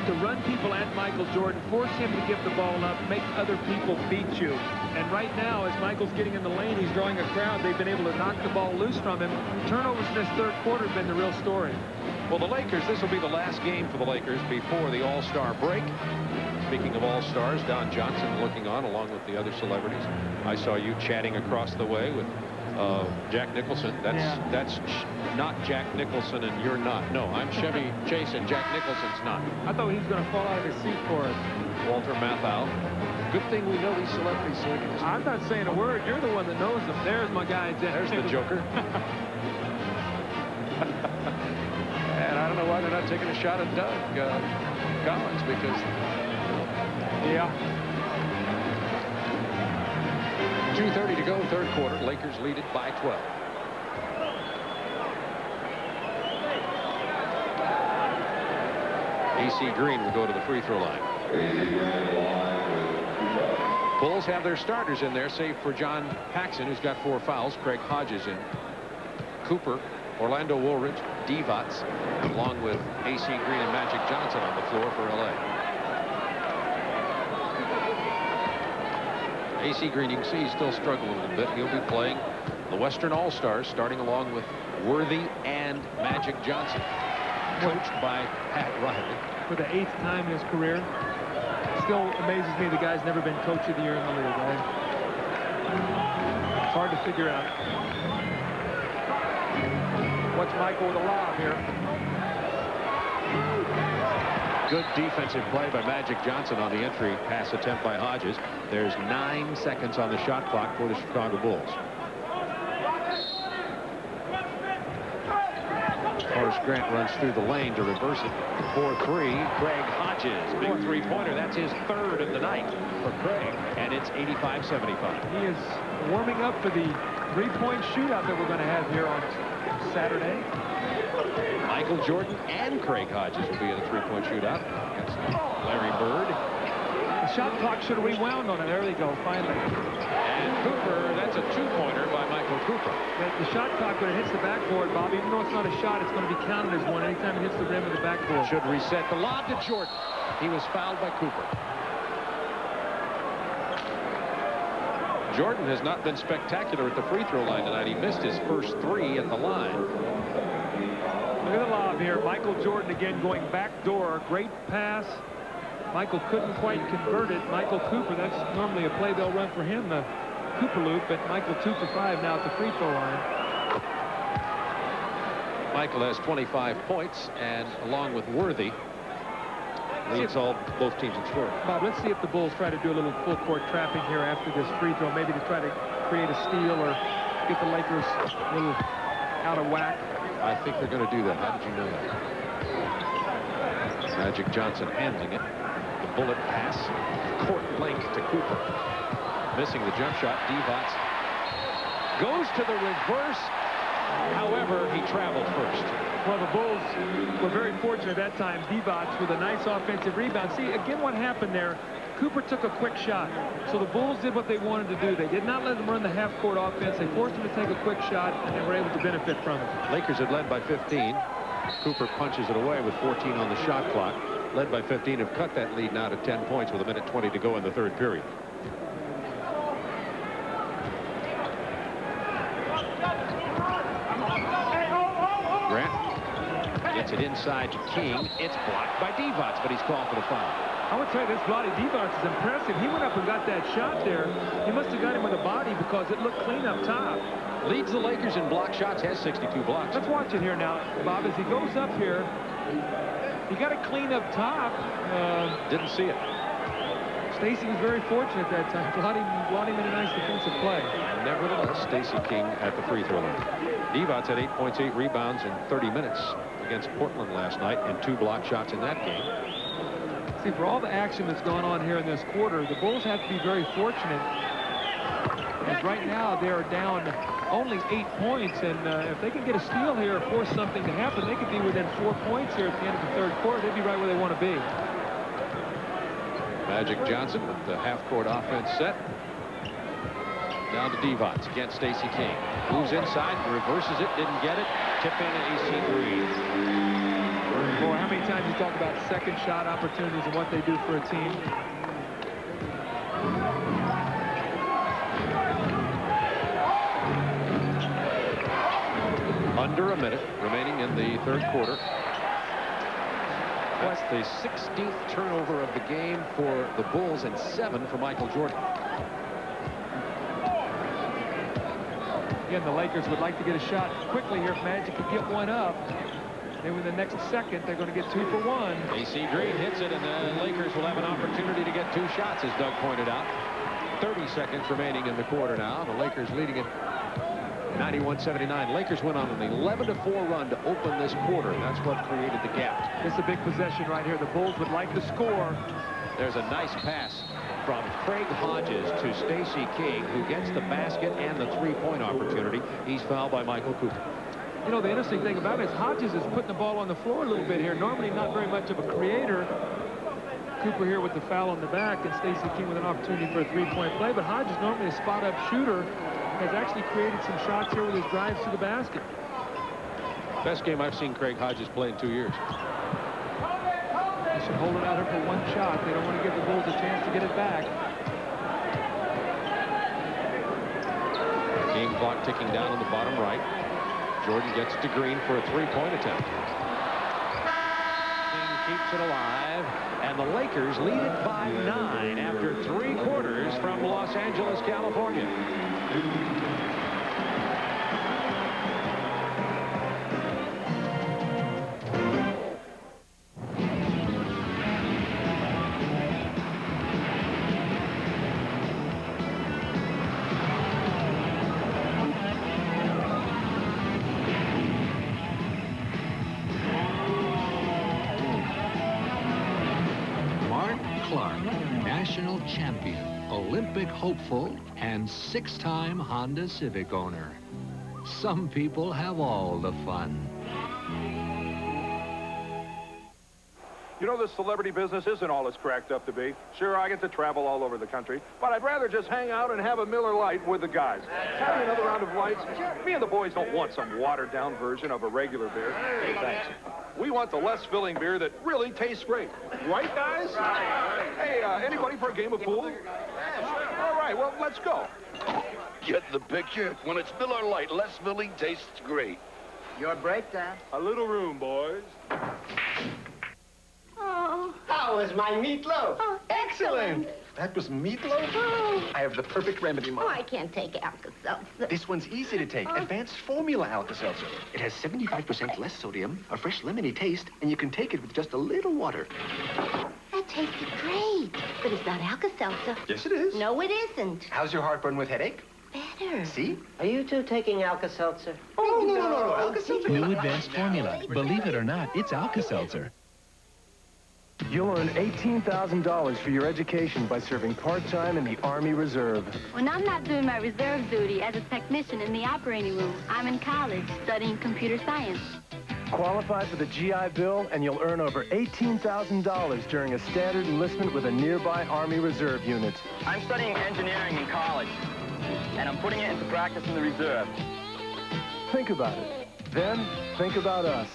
to run people at Michael Jordan, force him to give the ball up, make other people beat you. And right now, as Michael's getting in the lane, he's drawing a crowd. They've been able to knock the ball loose from him. Turnovers in this third quarter have been the real story.
Well, the Lakers, this will be the last game for the Lakers before the All-Star break. Speaking of All-Stars, Don Johnson looking on along with the other celebrities. I saw you chatting across the way with Jack Nicholson. That's not Jack Nicholson, and you're not. No, I'm Chevy Chase, and Jack Nicholson's not.
I thought he was going to fall out of his seat for it.
Walter Matthau. Good thing we know these celebrities so we can just...
I'm not saying a word. You're the one that knows them. There's my guy, Jack.
There's the Joker. And I don't know why they're not taking a shot at Doug Collins, because...
Yeah.
2:30 to go, third quarter. Lakers lead it by 12. AC Green will go to the free throw line. Bulls have their starters in there, save for John Paxson, who's got 4 fouls. Craig Hodges in. Cooper, Orlando Woolridge, Divac, along with AC Green and Magic Johnson on the floor for LA. AC Green, you can see he's still struggling a little bit. He'll be playing the Western All-Stars, starting along with Worthy and Magic Johnson, coached by Pat Riley.
For the 8th time in his career. Still amazes me the guy's never been coach of the year in the league, right? It's hard to figure out. Watch Michael with a lob here.
Good defensive play by Magic Johnson on the entry pass attempt by Hodges. There's 9 seconds on the shot clock for the Chicago Bulls. Horace Grant runs through the lane to reverse it. 4-3, Craig Hodges. Big 3-pointer. That's his 3rd of the night for Craig. And it's 85-75.
He is warming up for the 3-point shootout that we're going to have here on Saturday.
Michael Jordan and Craig Hodges will be in a 3-point shootout against Larry Bird.
The shot clock should have rewound on it. There they go, finally.
And Cooper, that's a two-pointer by Michael Cooper.
The shot clock, when it hits the backboard, Bob, even though it's not a shot, it's going to be counted as one anytime it hits the rim of the backboard.
Should reset. The lob to Jordan. He was fouled by Cooper. Jordan has not been spectacular at the free throw line tonight. He missed his first 3 at the line.
Look at the lob here. Michael Jordan again going back door. Great pass. Michael couldn't quite convert it. Michael Cooper, that's normally a play they'll run for him, the Cooper loop, but Michael 2 for 5 now at the free throw line.
Michael has 25 points, and along with Worthy, leads both teams in scoring.
Bob, let's see if the Bulls try to do a little full court trapping here after this free throw, maybe to try to create a steal or get the Lakers a little out of whack.
I think they're going to do that. How did you know that? Magic Johnson handling it. The bullet pass, court length to Cooper. Missing the jump shot. Divac goes to the reverse. However, he traveled first.
Well, the Bulls were very fortunate that time. Divac with a nice offensive rebound. See, again, what happened there, Cooper took a quick shot. So the Bulls did what they wanted to do. They did not let them run the half-court offense. They forced him to take a quick shot, and they were able to benefit from it.
Lakers had led by 15. Cooper punches it away with 14 on the shot clock. Led by 15, have cut that lead now to 10 points with 1:20 to go in the third period. Grant gets it inside to King. It's blocked by Divac, but he's called for the foul.
I would say this Vlade Divac is impressive. He went up and got that shot there. He must have got him with a body because it looked clean up top.
Leads the Lakers in block shots, has 62 blocks.
Let's watch it here now, Bob. As he goes up here, he got it clean up top.
Didn't see it.
Stacey was very fortunate that time. Vlade made a nice defensive play.
Nevertheless, Stacey King at the free throw line. Divac had 8 points, 8 rebounds in 30 minutes against Portland last night, and 2 block shots in that game.
See, for all the action that's gone on here in this quarter, the Bulls have to be very fortunate. As right now, they're down only 8 points, and if they can get a steal here or force something to happen, they could be within 4 points here at the end of the third quarter. They'd be right where they want to be.
Magic Johnson with the half-court offense set. Down to Divac against Stacey King. Moves inside, reverses it, didn't get it. Tip in and AC Green.
Boy, how many times you talk about second shot opportunities and what they do for a team?
Under a minute remaining in the third quarter. That's the 16th turnover of the game for the Bulls and 7 for Michael Jordan.
Again, the Lakers would like to get a shot quickly here if Magic could get one up. Then in the next second, they're going to get 2 for 1.
AC Green hits it, and the Lakers will have an opportunity to get 2 shots, as Doug pointed out. 30 seconds remaining in the quarter now. The Lakers leading it 91-79. Lakers went on an 11-4 run to open this quarter. That's what created the gap.
This is a big possession right here. The Bulls would like to score.
There's a nice pass from Craig Hodges to Stacey King, who gets the basket and the 3-point opportunity. He's fouled by Michael Cooper.
You know, the interesting thing about it is Hodges is putting the ball on the floor a little bit here. Normally not very much of a creator. Cooper here with the foul on the back, and Stacey King with an opportunity for a 3-point play. But Hodges, normally a spot-up shooter, has actually created some shots here with his drives to the basket.
Best game I've seen Craig Hodges play in 2 years.
They should hold it out here for 1 shot. They don't want to give the Bulls a chance to get it back.
Game clock ticking down on the bottom right. Jordan gets to Green for a 3-point attempt. King keeps it alive, and the Lakers lead it by 9 after 3 quarters from Los Angeles, California.
National champion, Olympic hopeful, and 6-time Honda Civic owner. Some people have all the fun.
You know, this celebrity business isn't all it's cracked up to be. Sure, I get to travel all over the country, but I'd rather just hang out and have a Miller Lite with the guys. Have me another round of lights? Me and the boys don't want some watered-down version of a regular beer. Hey, thanks. We want the less filling beer that really tastes great. Right, guys? Hey, anybody for a game of pool? All right, well, let's go.
Get the picture? When it's Miller Lite, less filling tastes great.
Your break, Dad.
A little room, boys.
Oh. How was my meatloaf?
Oh, excellent.
That was meatloaf?
Oh.
I have the perfect remedy, Mom.
Oh, I can't take Alka-Seltzer.
This one's easy to take. Advanced Formula Alka-Seltzer. It has 75% less sodium, a fresh lemony taste, and you can take it with just a little water.
That tasted great. But it's not Alka-Seltzer.
Yes, it is.
No, it isn't.
How's your heartburn with headache?
Better.
See? Are you two taking Alka-Seltzer?
Oh,
no. Alka-Seltzer.
New Advanced Formula. Believe it or not, it's Alka-Seltzer.
You'll earn $18,000 for your education by serving part-time in the Army Reserve.
When I'm not doing my reserve duty as a technician in the operating room, I'm in college studying computer science.
Qualify for the GI Bill, and you'll earn over $18,000 during a standard enlistment with a nearby Army Reserve unit.
I'm studying engineering in college, and I'm putting it into practice in the reserve.
Think about it. Then, think about us.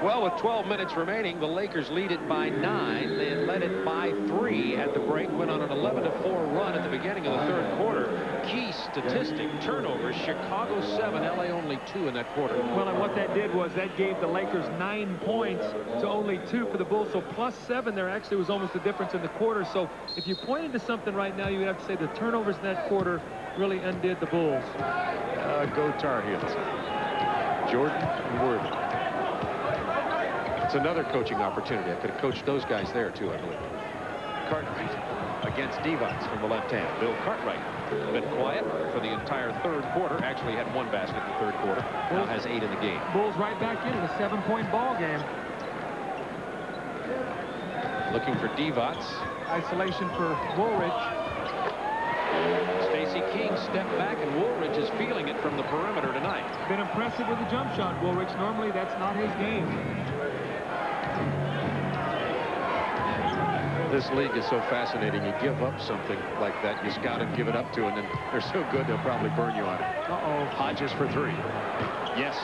Well, with 12 minutes remaining, the Lakers lead it by 9. They led it by 3 at the break, went on an 11-4 run at the beginning of the third quarter. Key statistic, turnovers, Chicago 7, LA only 2 in that quarter.
Well, and what that did was that gave the Lakers 9 points to only 2 for the Bulls. So +7 there actually was almost the difference in the quarter. So if you pointed to something right now, you would have to say the turnovers in that quarter really undid the Bulls.
Go Tar Heels. Jordan and Worthy. It's another coaching opportunity. I could have coached those guys there, too, I believe. Cartwright against Divac from the left hand. Bill Cartwright, been quiet for the entire third quarter. Actually had 1 basket in the third quarter. Now has 8 in the game.
Bulls right back in a 7-point ball game.
Looking for Divac.
Isolation for Woolridge.
Stacey King stepped back, and Woolridge is feeling it from the perimeter tonight.
Been impressive with the jump shot, Woolridge. Normally, that's not his game.
This league is so fascinating. You give up something like that, you scout and give it up to, and then they're so good they'll probably burn you on it. Hodges for 3. Yes,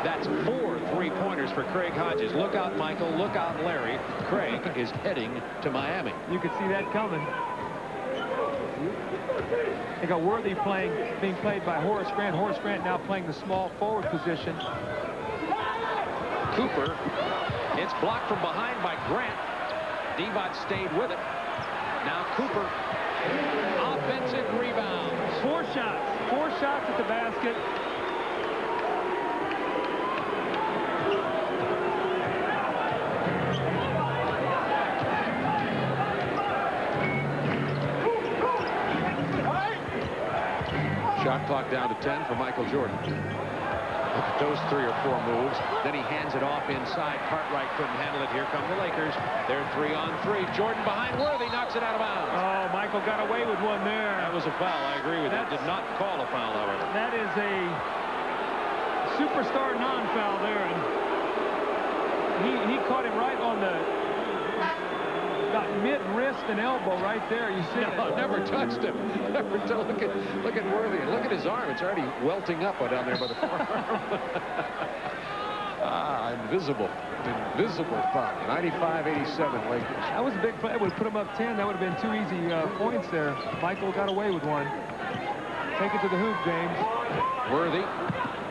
that's 4 3-pointers for Craig Hodges. Look out, Michael. Look out, Larry. Craig is heading to Miami.
You could see that coming. They got Worthy being played by Horace Grant. Horace Grant now playing the small forward position.
Cooper. It's blocked from behind by Grant. Divac stayed with it. Now Cooper. Offensive rebound.
4 shots. 4 shots at the basket.
Shot clock down to 10 for Michael Jordan. Look at those 3 or 4 moves. Then he hands it off inside. Cartwright couldn't handle it. Here come the Lakers. They're 3-on-3. Jordan behind Worthy knocks it out of bounds.
Oh, Michael got away with one there.
That was a foul. I agree with that. Did not call a foul, however.
That is a superstar non-foul there. And he caught him right on the mid-wrist and elbow right there. You see it.
Never touched him. Never look at Worthy and look at his arm. It's already welting up down there by the forearm. Invisible foul. 95-87 Lakers.
That was a big play. That would put him up 10. That would have been 2 easy points there. Michael got away with one. Take it to the hoop, James.
Worthy.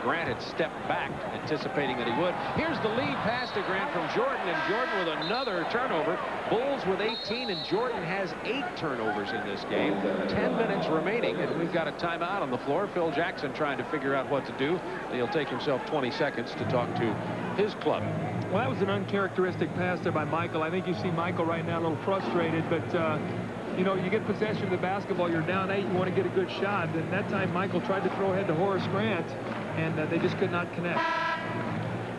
Grant had stepped back, anticipating that he would. Here's the lead pass to Grant from Jordan, and Jordan with another turnover. Bulls with 18, and Jordan has 8 turnovers in this game. 10 minutes remaining, and we've got a timeout on the floor. Phil Jackson trying to figure out what to do. He'll take himself 20 seconds to talk to his club.
Well, that was an uncharacteristic pass there by Michael. I think you see Michael right now a little frustrated, but you know, you get possession of the basketball, you're down 8, you want to get a good shot. And that time, Michael tried to throw ahead to Horace Grant, and they just could not connect.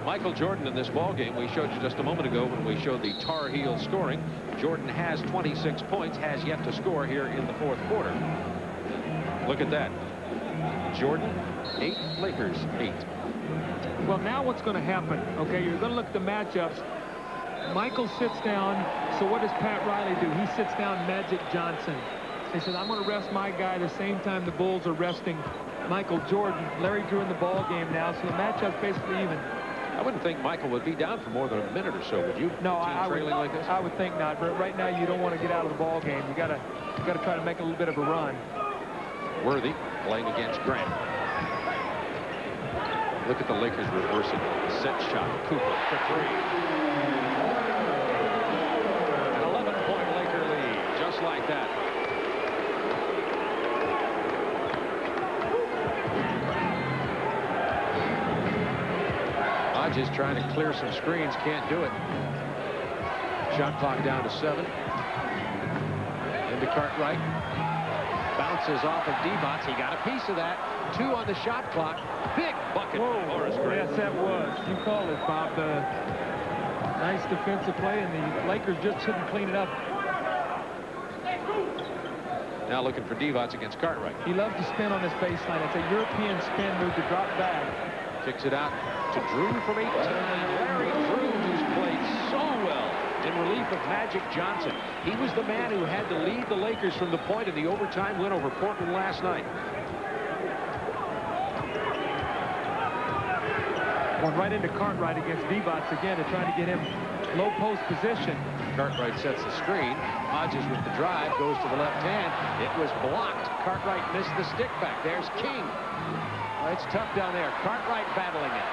Michael Jordan in this ball game, we showed you just a moment ago when we showed the Tar Heels scoring. Jordan has 26 points, has yet to score here in the fourth quarter. Look at that. Jordan, 8 Lakers 8.
Well, now what's going to happen? Okay, you're going to look at the matchups. Michael sits down, so what does Pat Riley do? He sits down Magic Johnson. He says, I'm going to rest my guy the same time the Bulls are resting Michael Jordan. Larry Drew in the ball game now, so the matchup's basically even.
I wouldn't think Michael would be down for more than a minute or so, would you?
No, I would think not. But right now, you don't want to get out of the ball game. You got to try to make a little bit of a run.
Worthy playing against Grant. Look at the Lakers reversing. Set shot. Cooper for 3. An 11-point Laker lead, just like that. Hodges trying to clear some screens, can't do it. Shot clock down to 7. Into Cartwright. Bounces off of Divac. He got a piece of that. 2 on the shot clock. Big bucket by Horace Grant.
Yes, that was. You called it, Bob. The nice defensive play, and the Lakers just couldn't clean it up.
Now looking for Divac against Cartwright.
He loves to spin on this baseline. It's a European spin move to drop back.
Kicks it out to Drew from 18. Larry Drew, who's played so well in relief of Magic Johnson. He was the man who had to lead the Lakers from the point of the overtime win over Portland last night.
Going right into Cartwright against Divac again to try to get him low post position.
Cartwright sets the screen. Hodges with the drive goes to the left hand. It was blocked. Cartwright missed the stick back. There's King. It's tough down there. Cartwright battling it.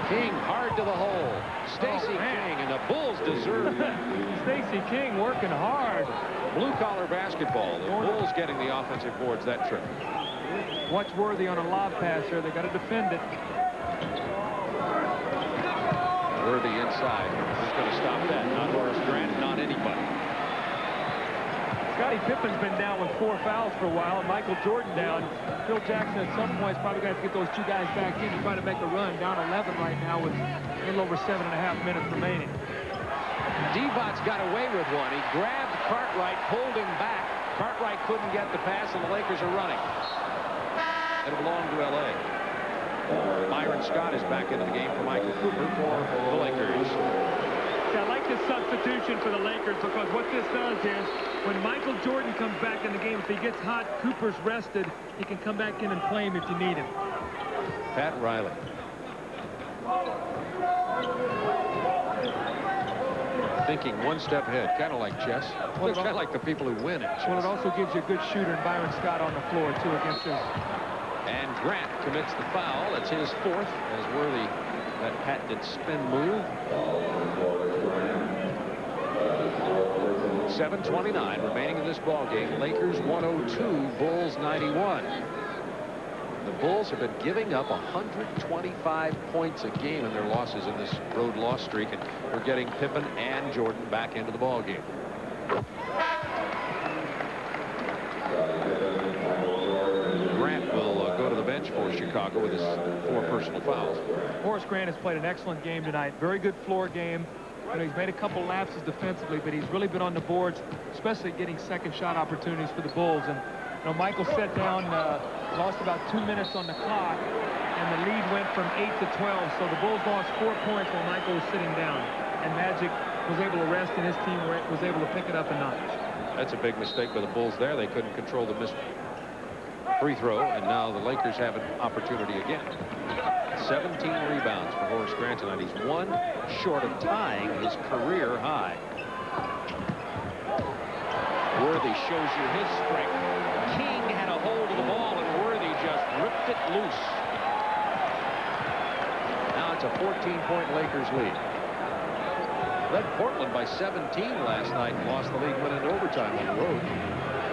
King hard to the hole. Stacey King, and the Bulls deserve that.
Stacey King working hard.
Blue-collar basketball. The Bulls getting the offensive boards that trip.
Watch Worthy on a lob pass here. They got to defend it.
Worthy inside. Who's going to stop that? Not Horace Grant, not anybody.
Scottie Pippen's been down with 4 fouls for a while, and Michael Jordan down. Phil Jackson at some point is probably going to have to get those 2 guys back in to try to make a run. Down 11 right now with a little over 7.5 minutes remaining.
Divac got away with one. He grabbed Cartwright, pulled him back. Cartwright couldn't get the pass, and the Lakers are running. It'll belong to L.A. Byron Scott is back into the game for Michael Cooper for the Lakers.
I like this substitution for the Lakers because what this does is when Michael Jordan comes back in the game, if he gets hot, Cooper's rested. He can come back in and play him if you need him.
Pat Riley. Thinking one step ahead, kind of like chess. Well, it's kind of like the people who win at chess.
Well, it also gives you a good shooter in Byron Scott on the floor, too, against this.
And Grant commits the foul. It's his 4th as Worthy, that patented spin move. 7:29 remaining in this ball game. Lakers 102, Bulls 91. The Bulls have been giving up 125 points a game in their losses in this road loss streak, and we're getting Pippen and Jordan back into the ball game. Grant will go to the bench for Chicago with his 4 personal fouls.
Horace Grant has played an excellent game tonight. Very good floor game. You know, he's made a couple lapses defensively, but he's really been on the boards, especially getting second shot opportunities for the Bulls. And you know, Michael sat down, lost about 2 minutes on the clock, and the lead went from 8 to 12. So the Bulls lost 4 points while Michael was sitting down, and Magic was able to rest, and his team was able to pick it up a notch. That's
a big mistake by the Bulls there. They couldn't control the missed free throw, and now the Lakers have an opportunity again. 17 rebounds for Horace Grant tonight. He's 1 short of tying his career high. Worthy shows you his strength. King had a hold of the ball, and Worthy just ripped it loose. Now it's a 14-point Lakers lead. Led Portland by 17 last night and lost the lead, went into overtime on the road.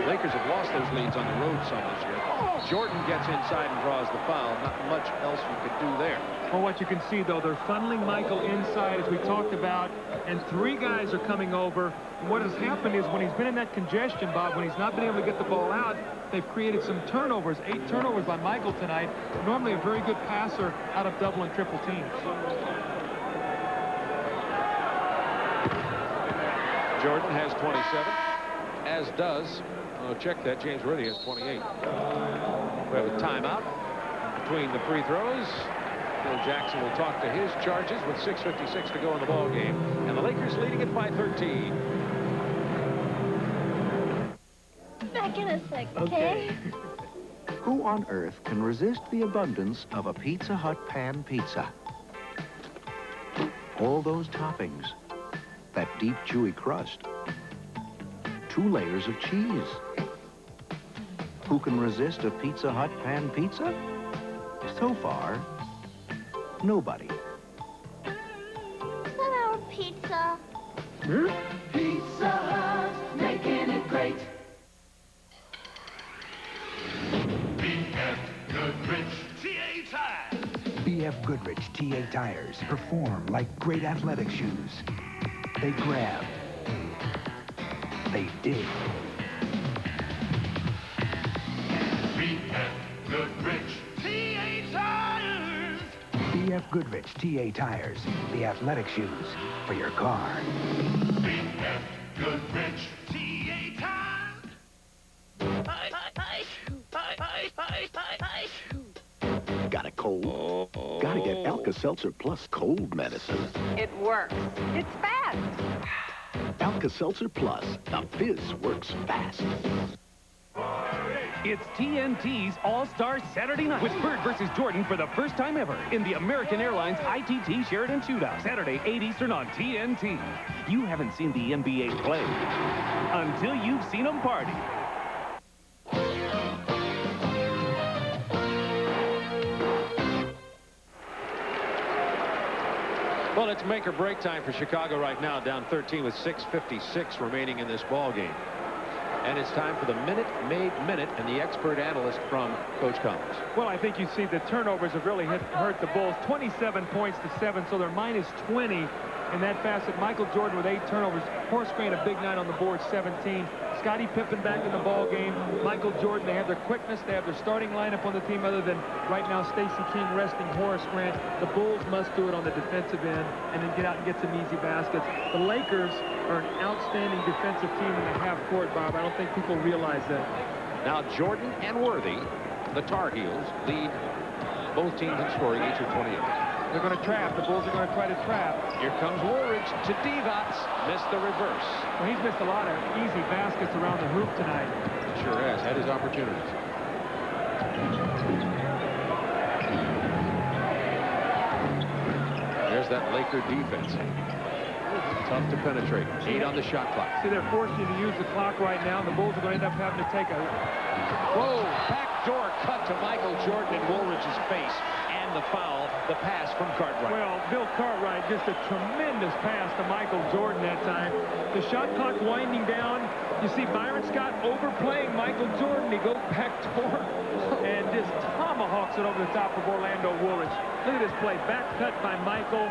The Lakers have lost those leads on the road some this year. Jordan gets inside and draws the foul. Not much else you could do there.
Well, what you can see, though, they're funneling Michael inside, as we talked about, and 3 guys are coming over. And what has happened is when he's been in that congestion, Bob, when he's not been able to get the ball out, they've created some turnovers. 8 turnovers by Michael tonight. Normally a very good passer out of double and triple teams.
Jordan has 27, as does, check that, James Worthy has 28. We have a timeout between the free throws. Phil Jackson will talk to his charges with 6:56 to go in the ball game, and the Lakers leading it by 13.
Back in a sec, okay?
Who on earth can resist the abundance of a Pizza Hut pan pizza? All those toppings, that deep, chewy crust, 2 layers of cheese. Who can resist a Pizza Hut pan pizza? So far, nobody.
Is that our pizza?
Pizza Hut, making it great. B.F. Goodrich TA Tires.
B.F. Goodrich TA Tires perform like great athletic shoes. They grab. They dig.
B.F. Goodrich TA Tires.
B.F. Goodrich TA Tires, the athletic shoes for your car.
B.F. Goodrich TA Tires.
Got a cold? Gotta get Alka-Seltzer Plus cold medicine.
It works. It's fast.
Alka-Seltzer Plus. The fizz works fast.
It's TNT's All-Star Saturday Night with Bird versus Jordan for the first time ever in the American Airlines ITT Sheridan Shootout. Saturday, 8 Eastern on TNT. You haven't seen the NBA play until you've seen them party.
Well, it's make or break time for Chicago right now, down 13 with 6:56 remaining in this ball game. And it's time for the Minute Maid Minute and the expert analyst from Coach Collins.
Well, I think you see the turnovers have really hurt the Bulls. 27 points to 7, so they're minus 20 in that facet. Michael Jordan with 8 turnovers. Horace Grant a big night on the board, 17. Scottie Pippen back in the ball game. Michael Jordan, they have their quickness. They have their starting lineup on the team other than right now Stacey King resting Horace Grant. The Bulls must do it on the defensive end and then get out and get some easy baskets. The Lakers are an outstanding defensive team in the half court, Bob. I don't think people realize that.
Now Jordan and Worthy, the Tar Heels, lead both teams in scoring, each with 28.
They're going to trap. The Bulls are going to try to trap.
Here comes Woolridge to Divac. Missed the reverse.
Well, he's missed a lot of easy baskets around the hoop tonight.
He sure has. Had his opportunities. There's that Laker defense. Tough to penetrate. 8 on the shot clock.
See, they're forcing you to use the clock right now. The Bulls are going to end up having to take a...
Whoa! Backdoor cut to Michael Jordan in Woolridge's face. And the foul, the pass from Cartwright.
Well, Bill Cartwright, just a tremendous pass to Michael Jordan that time. The shot clock winding down. You see Byron Scott overplaying Michael Jordan. He goes backdoor and just tomahawks it over the top of Orlando Woolridge. Look at this play. Back cut by Michael.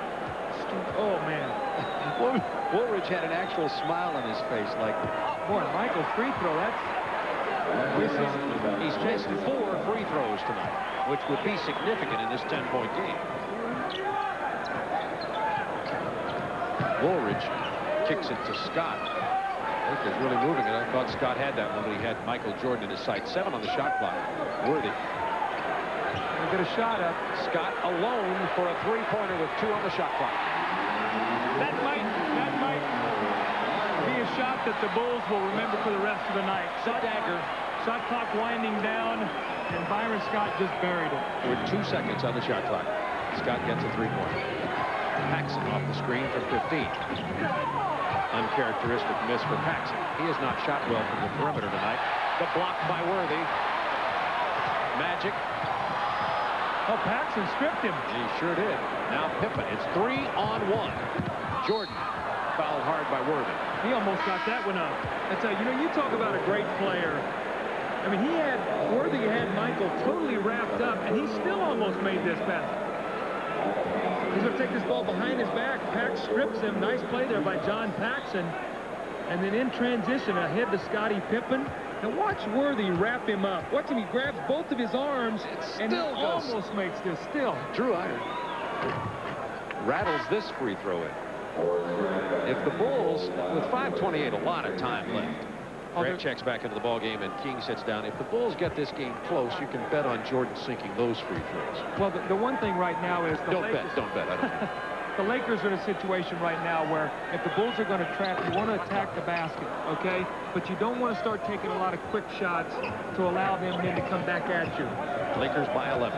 Oh, man.
Woolridge had an actual smile on his face like,
boy, Michael's free throw, that's...
He's missed 4 free throws tonight, which would be significant in this 10-point game. Woolridge kicks it to Scott. Lakers really moving it. I thought Scott had that one, but he had Michael Jordan in his sights. 7 on the shot clock. Worthy.
They get a shot up.
Scott alone for a 3-pointer with 2 on the shot clock.
That might be a shot that the Bulls will remember for the rest of the night. Shot clock winding down, and Byron Scott just buried it.
With 2 seconds on the shot clock. Scott gets a 3-pointer. Paxson off the screen from 15. Uncharacteristic miss for Paxson. He has not shot well from the perimeter tonight. The block by Worthy. Magic.
Oh, Paxson stripped him.
He sure did. Now Pippen. It's 3-on-1. Jordan fouled hard by Worthy.
He almost got that one up. That's how, you talk about a great player. I mean, Worthy had Michael totally wrapped up, and he still almost made this pass. He's going to take this ball behind his back. Pax strips him. Nice play there by John Paxson. And then in transition, ahead to Scottie Pippen. Now watch Worthy wrap him up. Watch him. He grabs both of his arms, and he almost makes this still.
Drew Iron rattles this free throw in. If the Bulls, with 5:28, a lot of time left, Grant checks back into the ball game, and King sits down. If the Bulls get this game close, you can bet on Jordan sinking those free throws.
Well, the one thing right now is
Don't bet. I don't.
The Lakers are in a situation right now where if the Bulls are going to trap, you want to attack the basket, okay? But you don't want to start taking a lot of quick shots to allow them then to come back at you.
Lakers by 11.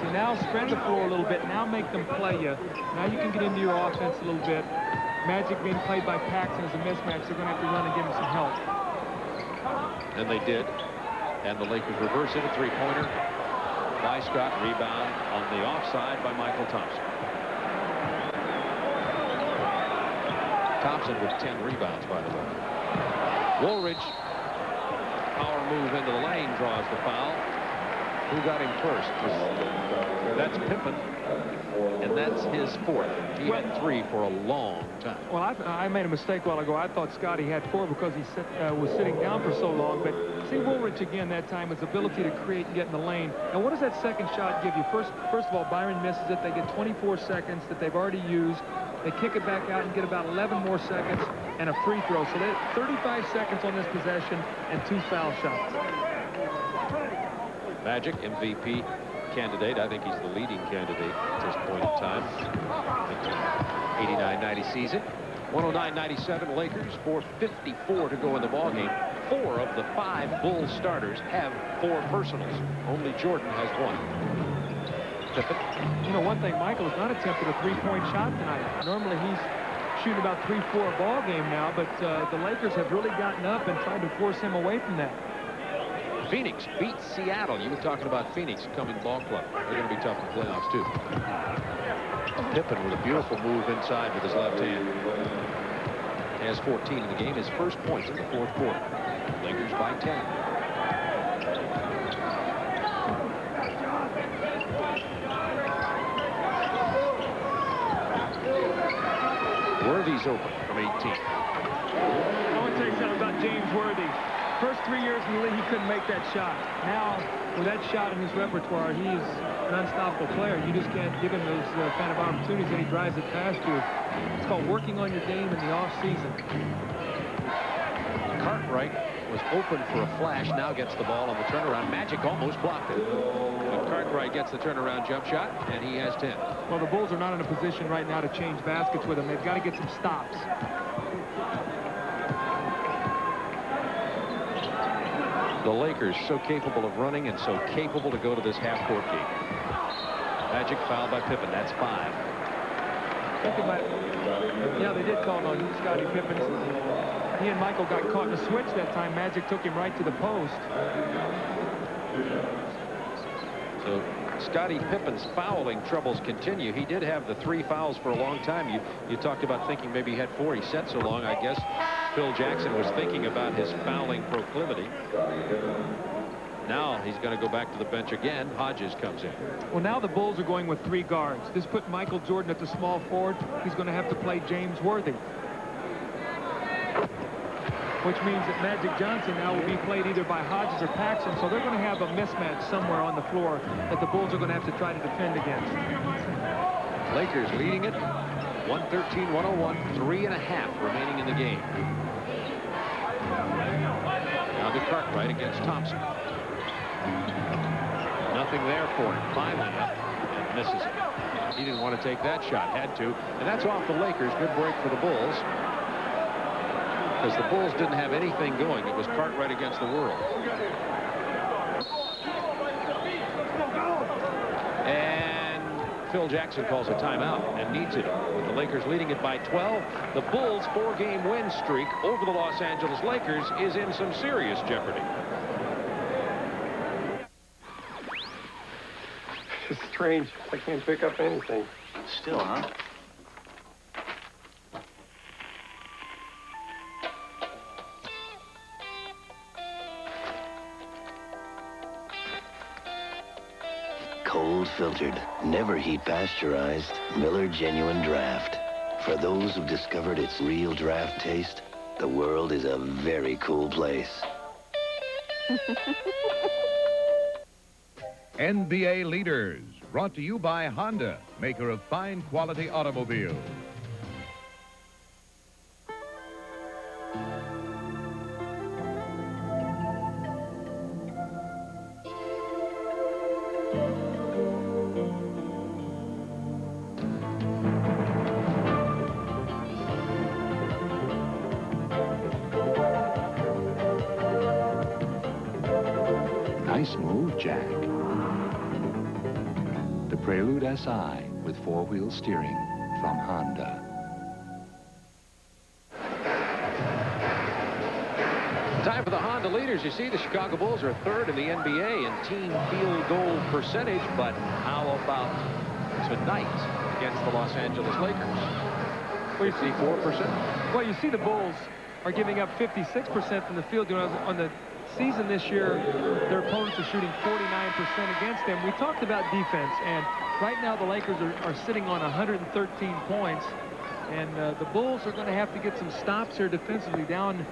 See, now spread the floor a little bit. Now make them play you. Now you can get into your offense a little bit. Magic being played by Paxson as a mismatch. They're going to have to run and give him some help.
And they did. And the Lakers reverse it, a three-pointer by Scott, rebound on the offside by Michael Thompson. Thompson with 10 rebounds, by the way. Woolridge, power move into the lane, draws the foul. Who got him first? That's Pippen, and that's his fourth. He had 3 for a long time.
Well, I made a mistake a while ago. I thought Scotty had 4 because he was sitting down for so long. But see Woolridge again that time, his ability to create and get in the lane. And what does that second shot give you? First of all, Byron misses it. They get 24 seconds that they've already used. They kick it back out and get about 11 more seconds and a free throw. So they had 35 seconds on this possession and 2 foul shots.
Magic, MVP candidate. I think he's the leading candidate at this point in time. 89-90 season. 109-97 Lakers. 4:54 to go in the ballgame. 4 of the 5 Bulls starters have 4 personals. Only Jordan has 1. Pippen.
You know, one thing, Michael has not attempted a 3-point shot tonight. Normally he's shooting about 3-4 a ball game now, but the Lakers have really gotten up and tried to force him away from that.
Phoenix beats Seattle. You were talking about Phoenix coming ball club. They're going to be tough in the playoffs, too. Pippen with a beautiful move inside with his left hand. Has 14 in the game. His first points in the 4th quarter. Lakers by 10. Worthy's open from 18.
I want to tell you something about James Worthy. First 3 years in the league, he couldn't make that shot. Now, with that shot in his repertoire, he's an unstoppable player. You just can't give him those kind of opportunities, and he drives it past you. It's called working on your game in the off-season.
Cartwright was open for a flash, now gets the ball on the turnaround. Magic almost blocked it. But Cartwright gets the turnaround jump shot, and he has 10.
Well, the Bulls are not in a position right now to change baskets with him. They've got to get some stops.
The Lakers so capable of running and so capable to go to this half-court game. Magic fouled by Pippen. That's 5.
Yeah, they did call on Scottie Pippen. He and Michael got caught in a switch that time. Magic took him right to the post.
So Scottie Pippen's fouling troubles continue. He did have the 3 fouls for a long time. You talked about thinking maybe he had 4. He sat so long, I guess Phil Jackson was thinking about his fouling proclivity. Now he's going to go back to the bench again. Hodges comes in.
Well, now the Bulls are going with 3 guards. This put Michael Jordan at the small forward. He's going to have to play James Worthy, which means that Magic Johnson now will be played either by Hodges or Paxson. So they're going to have a mismatch somewhere on the floor that the Bulls are going to have to try to defend against.
Lakers leading it 113-101, 3.5 remaining in the game. Now to Cartwright against Thompson. Nothing there for him. Finally up and misses it. He didn't want to take that shot, had to. And that's off the Lakers. Good break for the Bulls. Because the Bulls didn't have anything going. It was Cartwright against the world. And Phil Jackson calls a timeout and needs it. With the Lakers leading it by 12, the Bulls' 4-game win streak over the Los Angeles Lakers is in some serious jeopardy.
It's strange. I can't pick up anything.
Still, huh?
Cold filtered, never heat pasteurized, Miller Genuine Draft. For those who've discovered its real draft taste, the world is a very cool place.
NBA Leaders, brought to you by Honda, maker of fine quality automobiles.
Nice move, Jack. The Prelude SI with four-wheel steering from Honda.
Time for the Honda leaders. You see, the Chicago Bulls are third in the NBA in team field goal percentage, but how about tonight against the Los Angeles Lakers?
Well, you see
4%.
Well, you see the Bulls are giving up 56% from the field. You know, on the season this year, their opponents are shooting 49% against them. We talked about defense, and right now the Lakers are sitting on 113 points, and the Bulls are going to have to get some stops here defensively, down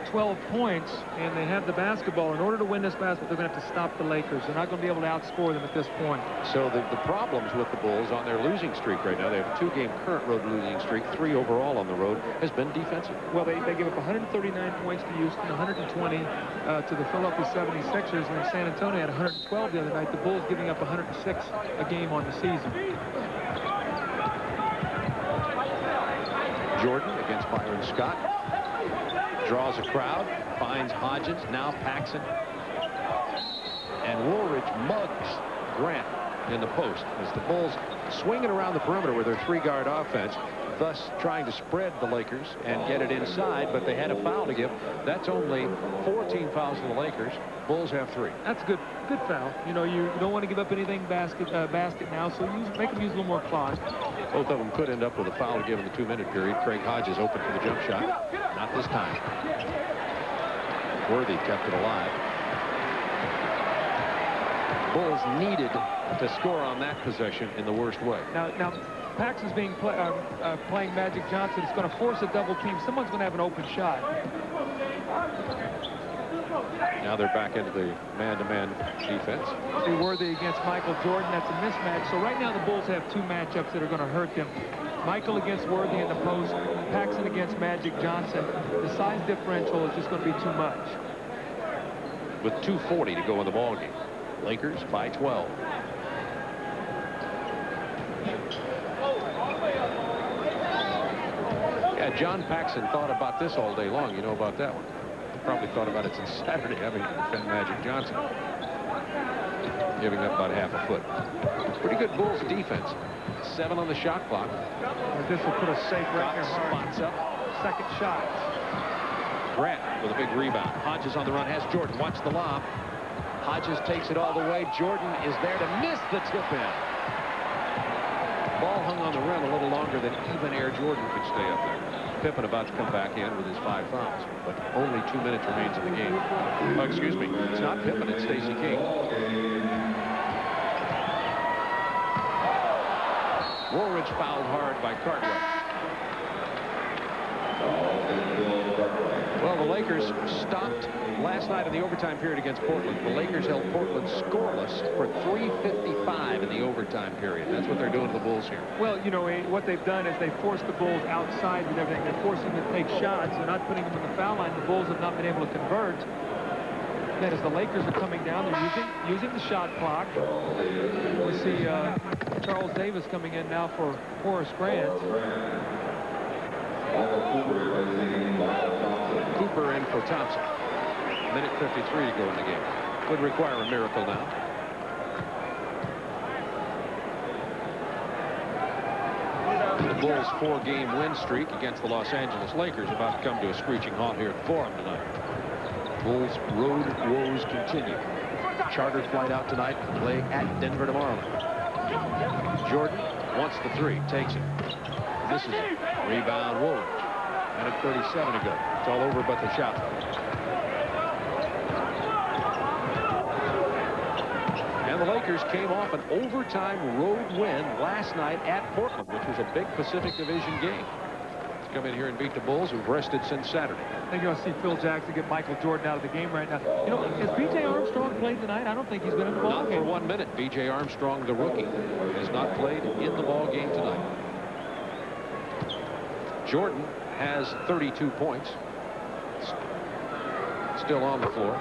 12 points, and they have the basketball. In order to win this basketball, they're going to have to stop the Lakers. They're not going to be able to outscore them at this point.
So the problems with the Bulls on their losing streak right now, they have a 2-game current road losing streak, 3 overall on the road, has been defensive.
Well, they give up 139 points to Houston, 120 to the Philadelphia 76ers, and San Antonio had 112 the other night. The Bulls giving up 106 a game on the season.
Jordan against Byron Scott. Draws a crowd, finds Hodges, now Paxson. And Woolridge mugs Grant in the post as the Bulls swinging around the perimeter with their 3-guard offense, thus trying to spread the Lakers and get it inside, but they had a foul to give. That's only 14 fouls for the Lakers. Bulls have 3.
That's good foul. You know, you don't want to give up anything basket now, so make them use a little more clock.
Both of them could end up with a foul to give in the 2-minute period. Craig Hodges open for the jump shot. Not this time. Worthy kept it alive. Bulls needed to score on that possession in the worst way.
Now Paxson's being playing Magic Johnson. It's going to force a double team. Someone's going to have an open shot.
Now they're back into the man-to-man defense.
See Worthy against Michael Jordan. That's a mismatch. So right now the Bulls have 2 matchups that are going to hurt them. Michael against Worthy in the post, Paxson against Magic Johnson. The size differential is just going to be too much.
With 2:40 to go in the ball game. Lakers by 12. Yeah, John Paxson thought about this all day long. You know about that one? Probably thought about it since Saturday, having to defend Magic Johnson. Giving up about half a foot. Pretty good Bulls defense. 7 on the shot clock.
This will put a safe right in your heart.
Spots up.
Second shot.
Grant with a big rebound. Hodges on the run, has Jordan. Watch the lob. Hodges takes it all the way. Jordan is there to miss the tip in. Ball hung on the rim a little longer than even Air Jordan could stay up there. Pippen about to come back in with his 5 fouls, but only 2 minutes remains in the game. Oh, excuse me. It's not Pippen, it's Stacey King. Woolridge fouled hard by Cartwright. Well, the Lakers stopped last night in the overtime period against Portland. The Lakers held Portland scoreless for 3:55 in the overtime period. That's what they're doing to the Bulls here.
Well, you know, what they've done is they've forced the Bulls outside with everything. They're forcing them to take shots. They're not putting them on the foul line. The Bulls have not been able to convert. Then as the Lakers are coming down, they're using the shot clock. We see Charles Davis coming in now for Horace Grant.
Cooper in for Thompson. Minute 53 to go in the game. Would require a miracle now. The Bulls' 4-game win streak against the Los Angeles Lakers about to come to a screeching halt here at the Forum tonight. Bulls' road woes continue. Charter flight out tonight to play at Denver tomorrow night. Jordan wants the 3, takes it. Misses it. Rebound Woolridge. Minute 37 to go. It's all over but the shot. And the Lakers came off an overtime road win last night at Portland, which was a big Pacific Division game. Let's come in here and beat the Bulls, who've rested since Saturday.
I think you're going to see Phil Jackson get Michael Jordan out of the game right now. You know, has B.J. Armstrong played tonight? I don't think he's been in the ball game.
Not for 1 minute. B.J. Armstrong, the rookie, has not played in the ball game tonight. Jordan has 32 points. Still on the floor.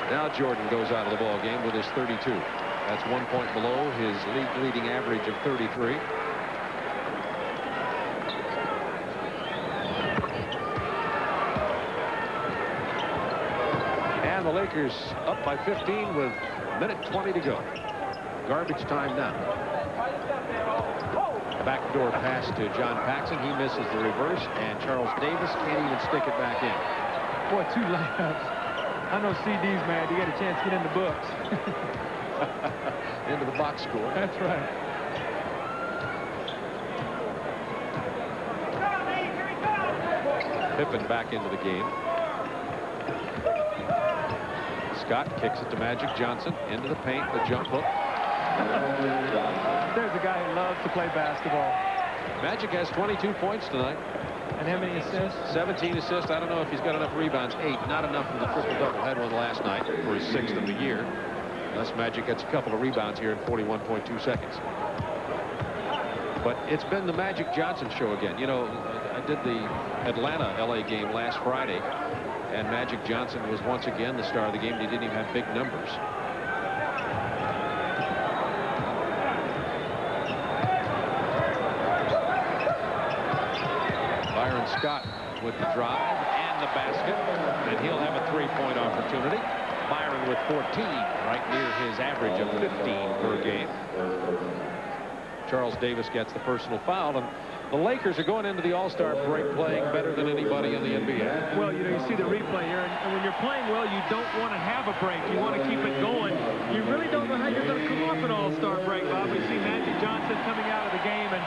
Now Jordan goes out of the ball game with his 32. That's 1 point below his league-leading average of 33. the Lakers up by 15 with a minute 20 to go. Garbage time now. Backdoor pass to John Paxson. He misses the reverse, and Charles Davis can't even stick it back in.
Boy, 2 layups. I know CD's mad. You got a chance to get in the books.
Into the box score.
That's right.
Pippen back into the game. Scott kicks it to Magic Johnson. Into the paint, the jump hook.
There's a guy who loves to play basketball.
Magic has 22 points tonight.
And how many assists?
17 assists. I don't know if he's got enough rebounds. 8. Not enough for the triple-double. Had one last night for his 6th of the year. Unless Magic gets a couple of rebounds here in 41.2 seconds. But it's been the Magic Johnson show again. You know, I did the Atlanta-LA game last Friday, and Magic Johnson was once again the star of the game. He didn't even have big numbers. Byron Scott with the drive and the basket, and he'll have a 3-point opportunity. Byron with 14, right near his average of 15 per game. Charles Davis gets the personal foul, and the Lakers are going into the All-Star break playing better than anybody in the NBA.
Well, you know, you see the replay here, and when you're playing well, you don't want to have a break. You want to keep it going. You really don't know how you're going to come off an All-Star break, Bob. We see Magic Johnson coming out of the game and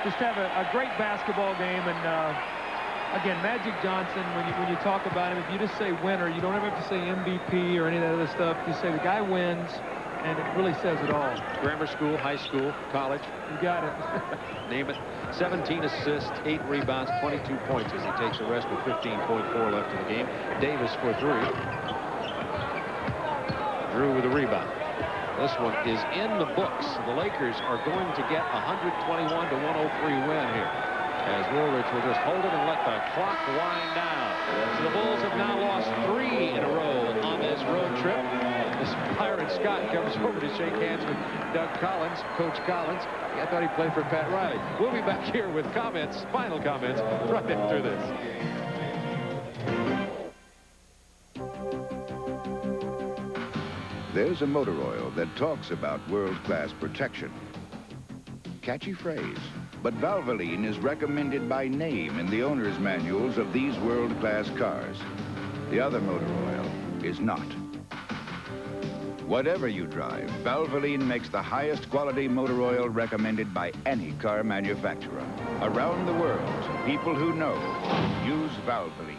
just have a great basketball game. And again, Magic Johnson, when you talk about him, if you just say winner, you don't ever have to say MVP or any of that other stuff. You say the guy wins, and it really says it all.
Grammar school, high school, college.
You got it.
Name it. 17 assists, 8 rebounds, 22 points as he takes the rest with 15.4 left in the game. Davis for 3. Drew with a rebound. This one is in the books. The Lakers are going to get a 121-103 win here, as Woolrich will just hold it and let the clock wind down. So the Bulls have now lost 3 in a row on this road trip. As Byron Scott comes over to shake hands with Doug Collins, Coach Collins. I thought he played for Pat Riley. We'll be back here with comments, final comments, right after this.
There's a motor oil that talks about world-class protection. Catchy phrase, but Valvoline is recommended by name in the owner's manuals of these world-class cars. The other motor oil is not. Whatever you drive, Valvoline makes the highest quality motor oil recommended by any car manufacturer. Around the world, people who know use Valvoline.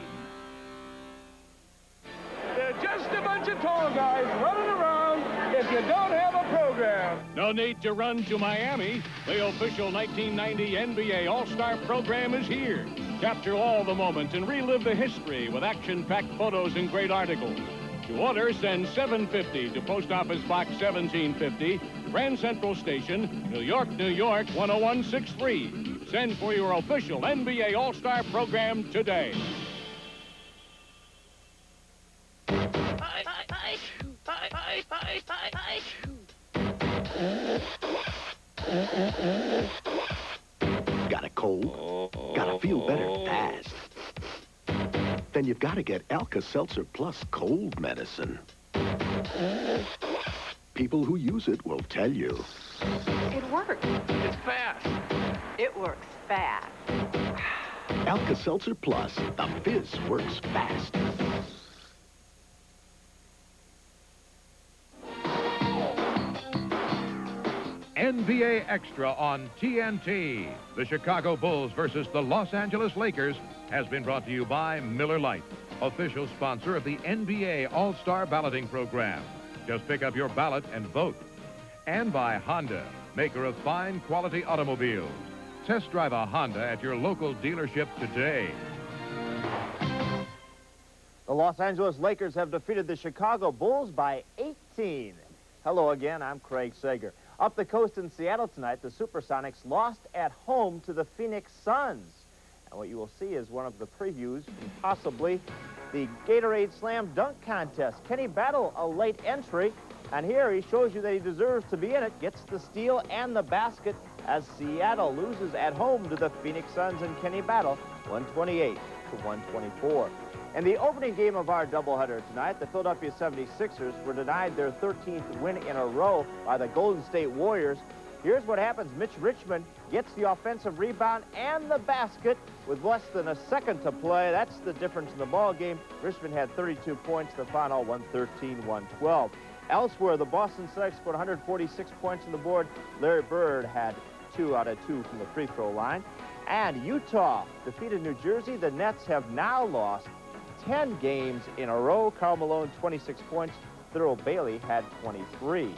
They're just a bunch of tall guys running around if you don't have a program.
No need to run to Miami. The official 1990 NBA All-Star program is here. Capture all the moments and relive the history with action-packed photos and great articles. To order, send 750 to Post Office Box 1750, Grand Central Station, New York, New York, 10163. Send for your official NBA All-Star program today.
Got a cold? Gotta feel better fast. Then you've got to get Alka-Seltzer Plus cold medicine. People who use it will tell you.
It works.
It's fast.
It works fast.
Alka-Seltzer Plus, the fizz works fast.
NBA Extra on TNT. The Chicago Bulls versus the Los Angeles Lakers has been brought to you by Miller Lite, official sponsor of the NBA All-Star Balloting Program. Just pick up your ballot and vote. And by Honda, maker of fine quality automobiles. Test drive a Honda at your local dealership today.
The Los Angeles Lakers have defeated the Chicago Bulls by 18. Hello again, I'm Craig Sager. Up the coast in Seattle tonight, the Supersonics lost at home to the Phoenix Suns. And what you will see is one of the previews from possibly the Gatorade Slam Dunk Contest. Kenny Battle, a late entry, and here he shows you that he deserves to be in it, gets the steal and the basket as Seattle loses at home to the Phoenix Suns in Kenny Battle, 128 to 124. In the opening game of our doubleheader tonight, the Philadelphia 76ers were denied their 13th win in a row by the Golden State Warriors. Here's what happens. Mitch Richmond gets the offensive rebound and the basket with less than a second to play. That's the difference in the ball game. Richmond had 32 points. The final 113-112. Elsewhere, the Boston Celtics scored 146 points on the board. Larry Bird had 2 out of 2 from the free throw line. And Utah defeated New Jersey. The Nets have now lost 10 games in a row. Karl Malone, 26 points. Thurl Bailey had 23.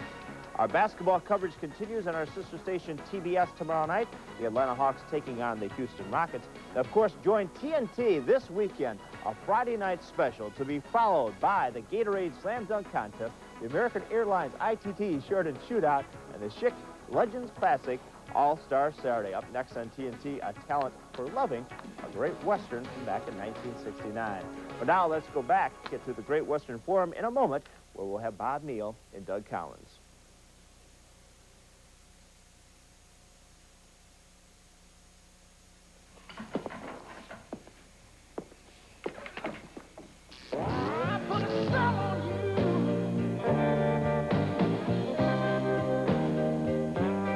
Our basketball coverage continues on our sister station TBS tomorrow night. The Atlanta Hawks taking on the Houston Rockets. And of course, join TNT this weekend, a Friday night special to be followed by the Gatorade Slam Dunk Contest, the American Airlines ITT Sheridan Shootout, and the Schick Legends Classic All-Star Saturday. Up next on TNT, a talent for loving a Great Western from back in 1969. But now let's go back, get to the Great Western Forum in a moment, where we'll have Bob Neal and Doug Collins.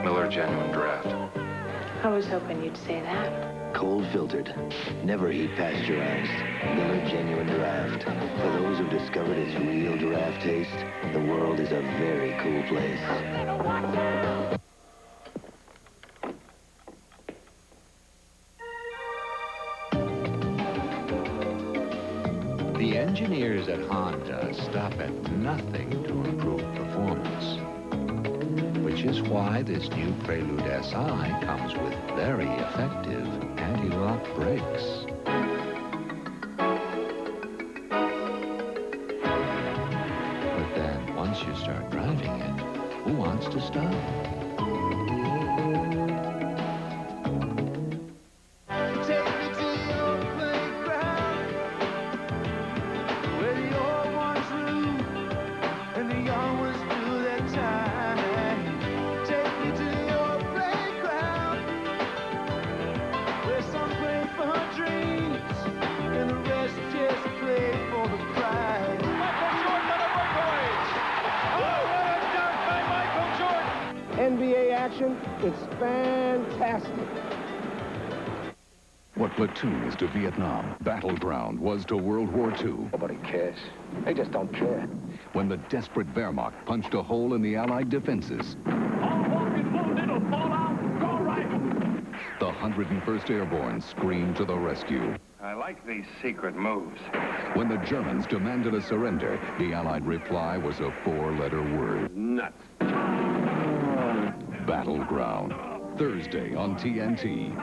Miller Genuine Draft.
I was hoping you'd say that.
Cold filtered, never heat pasteurized. Miller Genuine Draft. For those who've discovered its real draft taste, the world is a very cool place.
The engineers at Honda stop at nothing to improve performance, which is why this new Prelude SI comes with very effective anti-lock brakes. But then, once you start driving it, who wants to stop?
NBA action, it's fantastic.
What platoon is to Vietnam, battleground was to World War II.
Nobody cares. They just don't care.
When the desperate Wehrmacht punched a hole in the Allied defenses. The 101st Airborne screamed to the rescue.
I like these secret moves.
When the Germans demanded a surrender, the Allied reply was a 4-letter word.
Nuts.
Battleground. Thursday on TNT.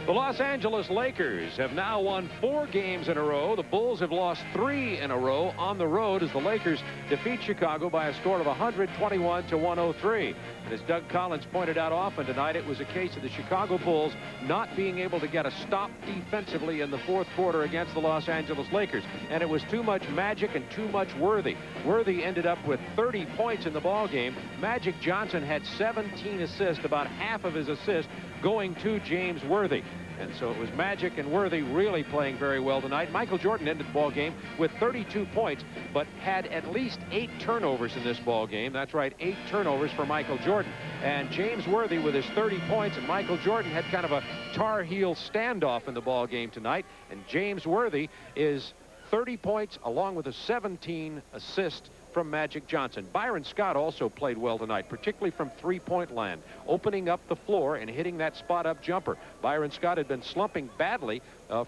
The Los Angeles Lakers have now won 4 games in a row. The Bulls have lost 3 in a row on the road as the Lakers defeat Chicago by a score of 121 to 103. And as Doug Collins pointed out often tonight, it was a case of the Chicago Bulls not being able to get a stop defensively in the fourth quarter against the Los Angeles Lakers. And it was too much Magic and too much Worthy. Worthy ended up with 30 points in the ball game. Magic Johnson had 17 assists, about half of his assists going to James Worthy. And so it was Magic and Worthy really playing very well tonight. Michael Jordan ended the ball game with 32 points, but had at least 8 turnovers in this ball game. That's right, 8 turnovers for Michael Jordan. And James Worthy with his 30 points, and Michael Jordan had kind of a Tar Heel standoff in the ball game tonight. And James Worthy is 30 points along with a 17 assist from Magic Johnson. Byron Scott also played well tonight, particularly from three-point land, opening up the floor and hitting that spot-up jumper. Byron Scott had been slumping badly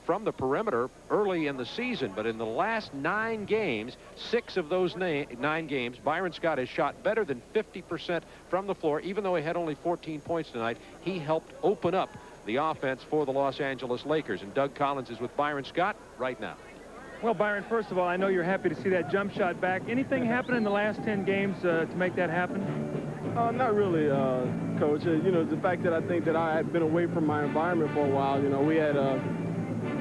from the perimeter early in the season, but in the last 9 games, 6 of those 9 games, Byron Scott has shot better than 50% from the floor. Even though he had only 14 points tonight, he helped open up the offense for the Los Angeles Lakers. And Doug Collins is with Byron Scott right now.
Well, Byron, first of all, I know you're happy to see that jump shot back. Anything happen in the last 10 games to make that happen?
Not really, Coach. You know, the fact that I think that I had been away from my environment for a while. You know, we had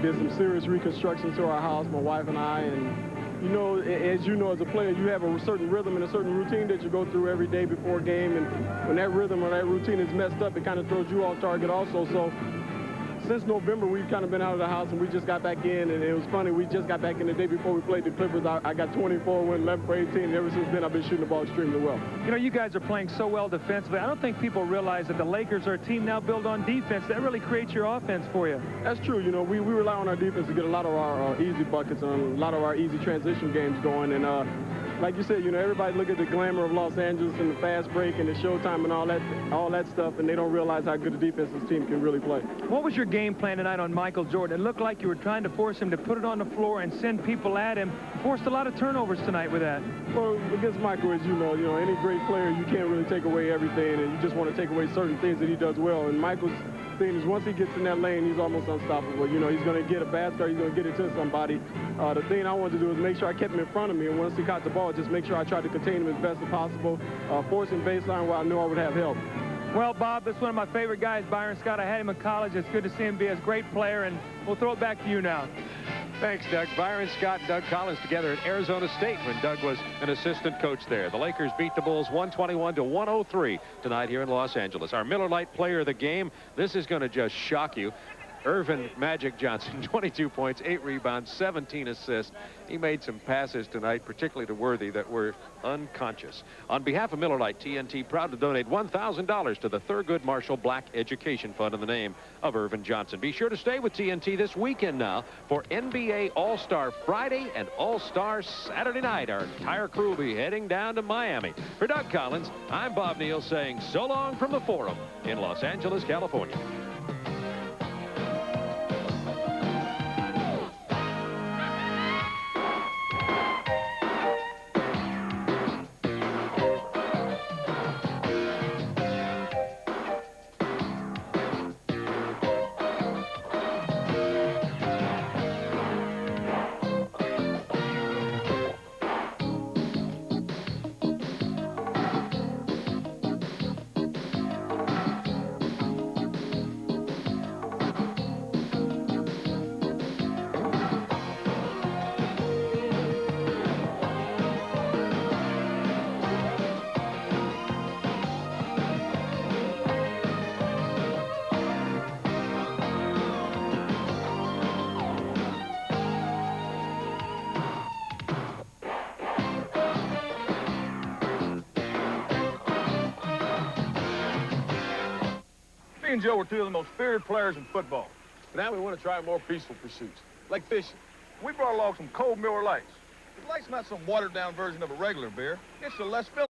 did some serious reconstruction to our house, my wife and I, and
you know, as you know, as a player, you have a certain rhythm and a certain routine that you go through every day before a game. And when that rhythm or that routine is messed up, it kind of throws you off target also. So since November, we've kind of been out of the house, and we just got back in. And it was funny, we just got back in the day before we played the Clippers. I got 24, went 11 for 18, and ever since then, I've been shooting the ball extremely well.
You know, you guys are playing so well defensively. I don't think people realize that the Lakers are a team now built on defense. That really creates your offense for you.
That's true. You know, we rely on our defense to get a lot of our easy buckets and a lot of our easy transition games going. And like you said, you know, everybody look at the glamour of Los Angeles and the fast break and the showtime and all that stuff, and they don't realize how good a defense this team can really play.
What was your game plan tonight on Michael Jordan? It looked like you were trying to force him to put it on the floor and send people at him. Forced a lot of turnovers tonight with that.
Well, against Michael, as you know, any great player, you can't really take away everything, and you just want to take away certain things that he does well. And Michael's thing is once he gets in that lane, he's almost unstoppable. You know, he's going to get a basket, he's going to get it to somebody. The thing I wanted to do is make sure I kept him in front of me, and once he caught the ball, just make sure I tried to contain him as best as possible, forcing baseline where I knew I would have help.
Well, Bob, that's one of my favorite guys, Byron Scott. I had him in college. It's good to see him be a great player, and we'll throw it back to you now.
Thanks, Doug. Byron Scott and Doug Collins together at Arizona State when Doug was an assistant coach there. The Lakers beat the Bulls 121-103 tonight here in Los Angeles. Our Miller Lite player of the game, this is going to just shock you. Irvin Magic Johnson, 22 points, 8 rebounds, 17 assists. He made some passes tonight, particularly to Worthy, that were unconscious. On behalf of Miller Lite, TNT proud to donate $1,000 to the Thurgood Marshall Black Education Fund in the name of Irvin Johnson. Be sure to stay with TNT this weekend now for NBA All-Star Friday and All-Star Saturday night. Our entire crew will be heading down to Miami. For Doug Collins, I'm Bob Neal saying so long from the Forum in Los Angeles, California.
Me and Joe were two of the most feared players in football. But now we want to try more peaceful pursuits, like fishing. We brought along some cold Miller Lights. The Light's not some watered-down version of a regular beer. It's a less filling.